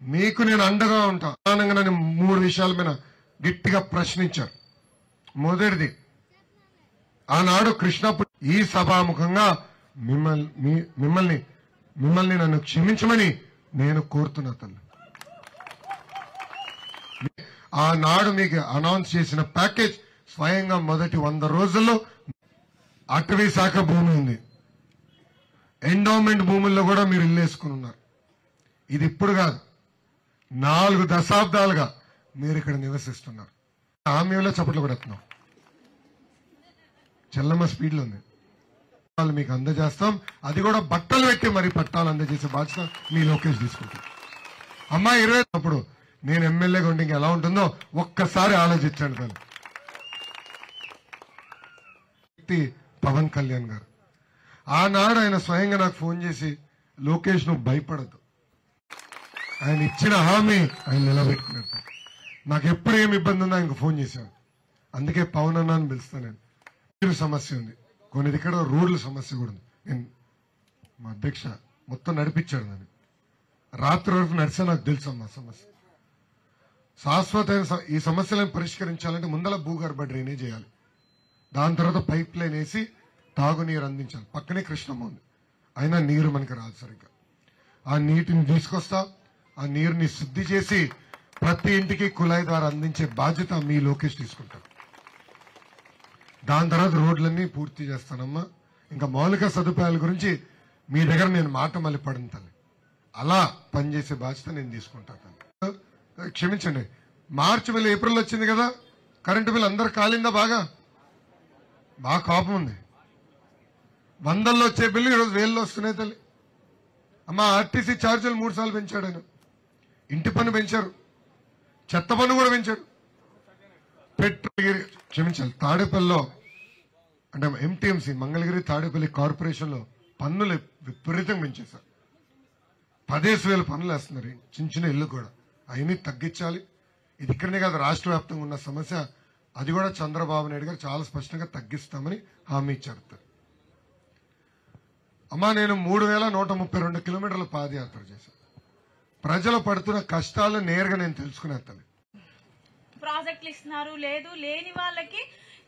మీకు నేను అండగా ఉంటా. ప్రధానంగా నన్ను 3 విషయాల మీద గట్టిగా ప్రశ్నించారు. మొదటిది, ఆనాడు కృష్ణాపురం ఈ సభాముఖంగా మిమ్మల్ని నన్ను క్షమించమని నేను కోరుతున్నా తల్లి. ఆనాడు మీకు అనౌన్స్ చేసిన ప్యాకేజ్ స్వయంగా మొదటి 100 రోజుల్లో అటవీ శాఖ భూమి ఉంది, ఎండోమెంట్ భూముల్లో కూడా మీరు ఇల్లేసుకుని ఉన్నారు. ఇది ఇప్పుడు కాదు, 4 దశాబ్దాలుగా మీరు ఇక్కడ నివసిస్తున్నారు. హామీలో చప్పట్లు కొడుతున్నాం. చెల్లమ్మ స్పీడ్లో ఉంది. వాళ్ళు మీకు అందజేస్తాం. అది కూడా బట్టలు పెట్టి మరి పట్టాలు అందజేసే బాధ్యత మీ లోకేష్ తీసుకుంటారు. అమ్మా 20 అప్పుడు నేను ఎమ్మెల్యేగా ఉంటే ఇంకా ఎలా ఉంటుందో ఒక్కసారి ఆలోచించండి. తను పవన్ కళ్యాణ్ గారు ఆనాడు ఆయన స్వయంగా నాకు ఫోన్ చేసి, లోకేష్ నువ్వు భయపడద్దు, ఆయన ఇచ్చిన హామీ ఆయన నిలబెట్టుకున్నారు. నాకు ఎప్పుడు ఏమి ఇబ్బంది ఉందో ఆయనకు ఫోన్ చేశాను. అందుకే పవన్ అన్న అని పిలుస్తాను. నేను నీరు సమస్య ఉంది, కొన్ని ఇక్కడ రోడ్ల సమస్య కూడా ఉంది. నేను మా అధ్యక్ష మొత్తం నడిపించాడు. నన్ను రాత్రి వరకు నడిచా. నాకు తెలుసు అమ్మా సమస్య శాశ్వతమైన ఈ సమస్యలను పరిష్కరించాలంటే ముందల భూగర్భ డ్రైనేజ్ చేయాలి. దాని తర్వాత పైప్ లైన్ వేసి తాగునీరు అందించాలి. పక్కనే కృష్ణమ్మ ఉంది, అయినా నీరు మనకి రాదు సరిగ్గా. ఆ నీటిని తీసుకొస్తా, ఆ నీరుని శుద్ధి చేసి ప్రతి ఇంటికి కుళాయి ద్వారా అందించే బాధ్యత మీ లోకేష్ తీసుకుంటారు. దాని తర్వాత రోడ్లన్నీ పూర్తి చేస్తానమ్మా. ఇంకా మౌలిక సదుపాయాల గురించి మీ దగ్గర నేను మాట మళ్ళీ పడిన తల్లి, అలా పనిచేసే బాధ్యత నేను తీసుకుంటాను. క్షమించండి, మార్చి బిల్లు ఏప్రిల్ వచ్చింది కదా, కరెంటు బిల్ అందరు కాలిందా? బాగా కోపం ఉంది. 100లో వచ్చే బిల్లు ఈరోజు 1000లో వస్తున్నాయి తల్లి. అమ్మా ఆర్టీసీ ఛార్జీలు 3 సార్లు పెంచాడు ఆయన. ఇంటి పన్ను పెంచారు, చెత్త పన్ను కూడా పెంచారు. పెట్రోల్ క్షమించాలి, తాడేపల్లిలో అంటే ఎంటీఎంసీ మంగళగిరి తాడేపల్లి కార్పొరేషన్లో పన్నులు విపరీతంగా పెంచేశారు. 10,000 పన్నులు వేస్తున్నారు చిన్న చిన్న ఇల్లు కూడా. అవన్నీ తగ్గించాలి. ఇది ఇక్కడనే కాదు, రాష్ట్ర వ్యాప్తంగా ఉన్న సమస్య. అది కూడా చంద్రబాబు నాయుడు గారు చాలా స్పష్టంగా తగ్గిస్తామని హామీ ఇచ్చారు. అమ్మా నేను 3,132 కిలోమీటర్ల పాదయాత్ర చేశాను. ప్రజలు పడుతున్న కష్టాలు నేరుగా నేను తెలుసుకునేస్తాను. ప్రాజెక్టులు ఇస్తున్నారు, లేదు లేని వాళ్ళకి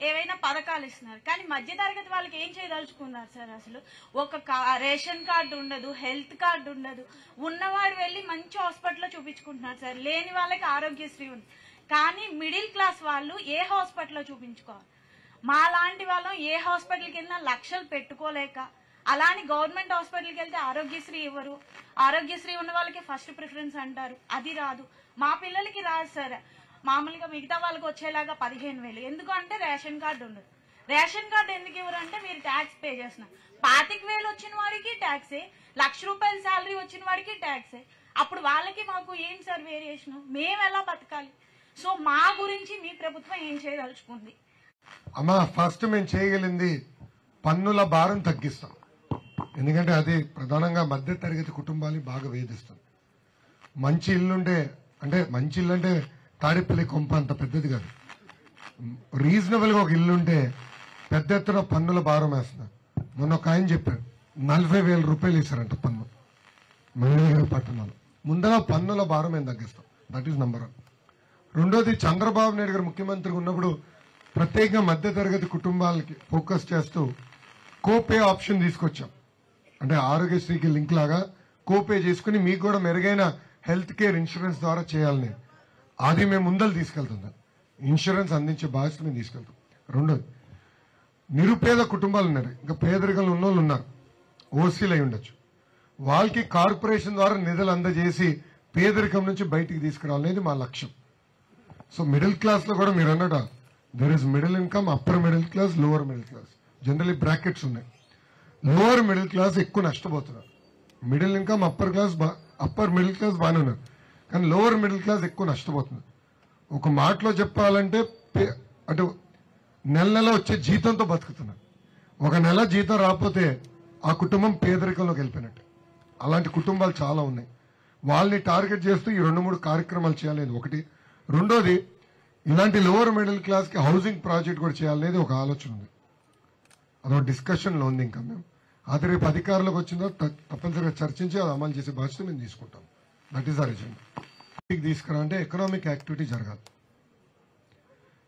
ఏవైనా పథకాలు ఇస్తున్నారు, కానీ మధ్యతరగతి వాళ్ళకి ఏం చేయదలుచుకున్నారు సార్? అసలు ఒక రేషన్ కార్డు ఉండదు, హెల్త్ కార్డు ఉండదు. ఉన్నవాడు వెళ్లి మంచి హాస్పిటల్లో చూపించుకుంటున్నారు సార్. లేని వాళ్ళకి ఆరోగ్యశ్రీ ఉంది, కానీ మిడిల్ క్లాస్ వాళ్ళు ఏ హాస్పిటల్లో చూపించుకోవాలి? మా లాంటి వాళ్ళం ఏ హాస్పిటల్కి వెళ్ళినా లక్షలు పెట్టుకోలేక, అలాని గవర్నమెంట్ హాస్పిటల్కి వెళ్తే ఆరోగ్యశ్రీ ఇవ్వరు. ఆరోగ్యశ్రీ ఉన్న వాళ్ళకి ఫస్ట్ ప్రిఫరెన్స్ అంటారు, అది రాదు. మా పిల్లలకి రాదు సార్. మామూలుగా మిగతా వాళ్ళకి వచ్చేలాగా 15,000. ఎందుకు అంటే రేషన్ కార్డు ఉండదు. రేషన్ కార్డు ఎందుకు ఇవ్వరు అంటే మీరు ట్యాక్స్ పే చేస్తున్నారు. 25,000 వచ్చిన వాడికి ట్యాక్సే, ₹1,00,000 శాలరీ వచ్చిన వాడికి ట్యాక్సే. అప్పుడు వాళ్ళకి మాకు ఏం సార్ వేరియేషన్? మేము ఎలా బతకాలి? సో మా గురించి మీ ప్రభుత్వం ఏం చేయదలుచుకుంది? అమ్మా ఫస్ట్ మేము చేయగలిగింది పన్నుల భారం తగ్గిస్తాం. ఎందుకంటే అది ప్రధానంగా మధ్య తరగతి కుటుంబాన్ని బాగా వేధిస్తుంది. మంచి ఇల్లుంటే, అంటే మంచి ఇల్లు అంటే తాడేపల్లి కొంప అంత పెద్దది కాదు, రీజనబుల్ గా ఒక ఇల్లుంటే పెద్ద ఎత్తున పన్నుల భారం వేస్తున్నారు. మొన్న ఒక ఆయన చెప్పారు 40,000 రూపాయలు ఇస్తారంట పన్ను మంగళగిరి పట్టణంలో. ముందర పన్నుల భారం మేము తగ్గిస్తాం. That is number 1. రెండోది, చంద్రబాబు నాయుడు గారు ముఖ్యమంత్రిగా ఉన్నప్పుడు ప్రత్యేకంగా మధ్య తరగతి కుటుంబాలకి ఫోకస్ చేస్తూ కోపే ఆప్షన్ తీసుకొచ్చాం. అంటే ఆరోగ్యశ్రీకి లింక్ లాగా కోపే చేసుకుని మీకు కూడా మెరుగైన హెల్త్ కేర్ ఇన్సూరెన్స్ ద్వారా చేయాలని, అది మేము ముందలు తీసుకెళ్తున్నాం. ఇన్సూరెన్స్ అందించే బాధ్యత మేము తీసుకెళ్తాం. రెండోది, నిరుపేద కుటుంబాలు ఉన్నారు, ఇంకా పేదరికంలో ఉన్న వాళ్ళు ఉన్నారు, ఓసీలు అయి ఉండొచ్చు, వాళ్ళకి కార్పొరేషన్ ద్వారా నిధులు అందజేసి పేదరికం నుంచి బయటికి తీసుకురావాలనేది మా లక్ష్యం. సో మిడిల్ క్లాస్ లో కూడా మీరు అన్నట్టు there is middle income, upper middle class, lower middle class. Generally brackets ఉన్నాయి. లోవర్ మిడిల్ క్లాస్ ఎక్కువ నష్టపోతున్నారు. Middle income, upper middle class బాగానే ఉన్నారు, కానీ లోవర్ మిడిల్ క్లాస్ ఎక్కువ నష్టపోతుంది. ఒక మాటలో చెప్పాలంటే అటు నెల వచ్చే జీతంతో బతుకుతున్నారు. ఒక నెల జీతం రాకపోతే ఆ కుటుంబం పేదరికంలోకి వెళ్ళిపోయినట్టు. అలాంటి కుటుంబాలు చాలా ఉన్నాయి. వాళ్ళని టార్గెట్ చేస్తూ ఈ 2-3 కార్యక్రమాలు చేయాలనేది ఒకటి. రెండోది, ఇలాంటి లోవర్ మిడిల్ క్లాస్ కి హౌసింగ్ ప్రాజెక్ట్ కూడా చేయాలనేది ఒక ఆలోచన ఉంది. అదొక డిస్కషన్ లో ఉంది. ఇంకా మేము అది రేపు అధికారులకు వచ్చిందో తప్పనిసరిగా చర్చించి అది అమలు చేసే బాధ్యత మేము తీసుకుంటాం. That is our agenda. తీసుకురాలంటే ఎకనామిక్ యాక్టివిటీ జరగాలి.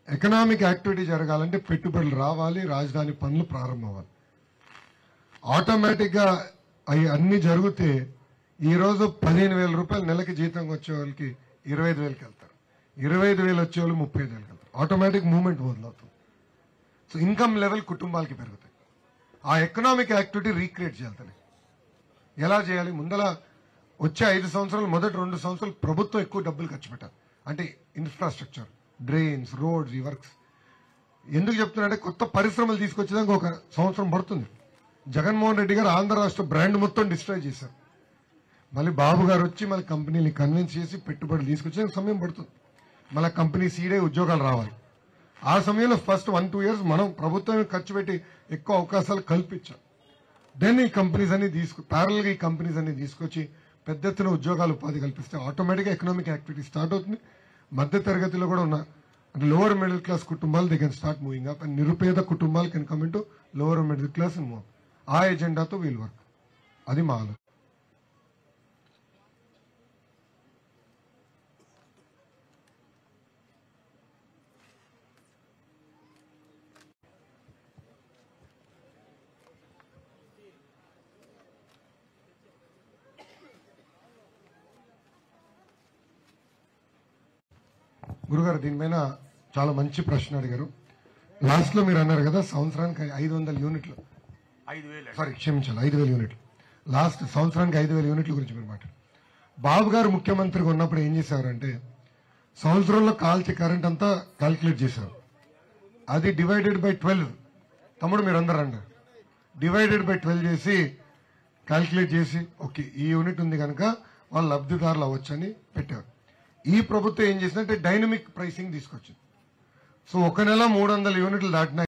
ఎకనామిక్ యాక్టివిటీ జరగాలంటే పెట్టుబడులు రావాలి, రాజధాని పనులు ప్రారంభం అవ్వాలి. ఆటోమేటిక్ గా అవి అన్ని జరిగితే ఈ రోజు 15,000 రూపాయలు నెలకి జీతం వచ్చే వాళ్ళకి 25,000కి వెళ్తారు, 25,000 వచ్చే వాళ్ళు 35,000కి వెళ్తారు. ఆటోమేటిక్ మూవ్మెంట్ మొదలవుతుంది. సో ఇన్కమ్ లెవెల్ కుటుంబాలకి పెరుగుతాయి. ఆ ఎకనామిక్ యాక్టివిటీ రీక్రియేట్ చేయాలి. ఎలా చేయాలి? ముందల వచ్చే 5 సంవత్సరాలు, మొదటి 2 సంవత్సరాలు ప్రభుత్వం ఎక్కువ డబ్బులు ఖర్చు పెట్టాలి. అంటే ఇన్ఫ్రాస్ట్రక్చర్, డ్రైన్స్, రోడ్స్, ఈ వర్క్స్. ఎందుకు చెప్తున్నారంటే కొత్త పరిశ్రమలు తీసుకొచ్చేదానికి 1 సంవత్సరం పడుతుంది. జగన్మోహన్ రెడ్డి గారు ఆంధ్ర రాష్ట్ర బ్రాండ్ మొత్తం డిస్ట్రాయ్ చేశారు. మళ్ళీ బాబు గారు వచ్చి మళ్ళీ కంపెనీని కన్విన్స్ చేసి పెట్టుబడులు తీసుకొచ్చే సమయం పడుతుంది. మళ్ళీ కంపెనీ సీడే ఉద్యోగాలు రావాలి. ఆ సమయంలో ఫస్ట్ 1-2 years మనం ప్రభుత్వం ఖర్చు పెట్టి ఎక్కువ అవకాశాలు కల్పించాం. దెన్ ఈ కంపెనీస్ అన్ని ప్యారల్ గా ఈ కంపెనీస్ అన్ని తీసుకొచ్చి పెద్ద ఎత్తున ఉద్యోగాలు ఉపాధి కల్పిస్తే ఆటోమేటిక్ గా ఎకనామిక్ యాక్టివిటీ స్టార్ట్ అవుతుంది. మధ్య తరగతిలో కూడా ఉన్న లోవర్ మిడిల్ క్లాస్ కుటుంబాలు they can start moving up and నిరుపేద కుటుంబాలు can come in to lower middle class and move. ఆ ఎజెండాతో వీల్ వర్క్. అది మా ఆలోచన. గురుగారు దీనిపైన చాలా మంచి ప్రశ్న అడిగారు. లాస్ట్ లో మీరు అన్నారు కదా సంవత్సరానికి 500 యూనిట్లు, సారీ క్షమించాలి 5,000 యూనిట్లు. లాస్ట్ సంవత్సరానికి 5,000 యూనిట్ల గురించి మీరు మాట్లాడారు. బాబు గారు ముఖ్యమంత్రిగా ఉన్నప్పుడు ఏం చేశారంటే సంవత్సరంలో కాల్చే కరెంట్ అంతా క్యాల్కులేట్ చేశారు. అది డివైడెడ్ బై 12, తమ్ముడు మీరు అందరూ అన్నారు, డివైడెడ్ బై 12 చేసి క్యాల్కులేట్ చేసి ఓకే ఈ యూనిట్ ఉంది కనుక వాళ్ళు లబ్ధిదారులు అవ్వచ్చని పెట్టారు. ఈ ప్రభుత్వం ఏం చేసిందంటే డైనమిక్ ప్రైసింగ్ తీసుకొచ్చింది. సో 1 నెల 300 యూనిట్లు దాటిన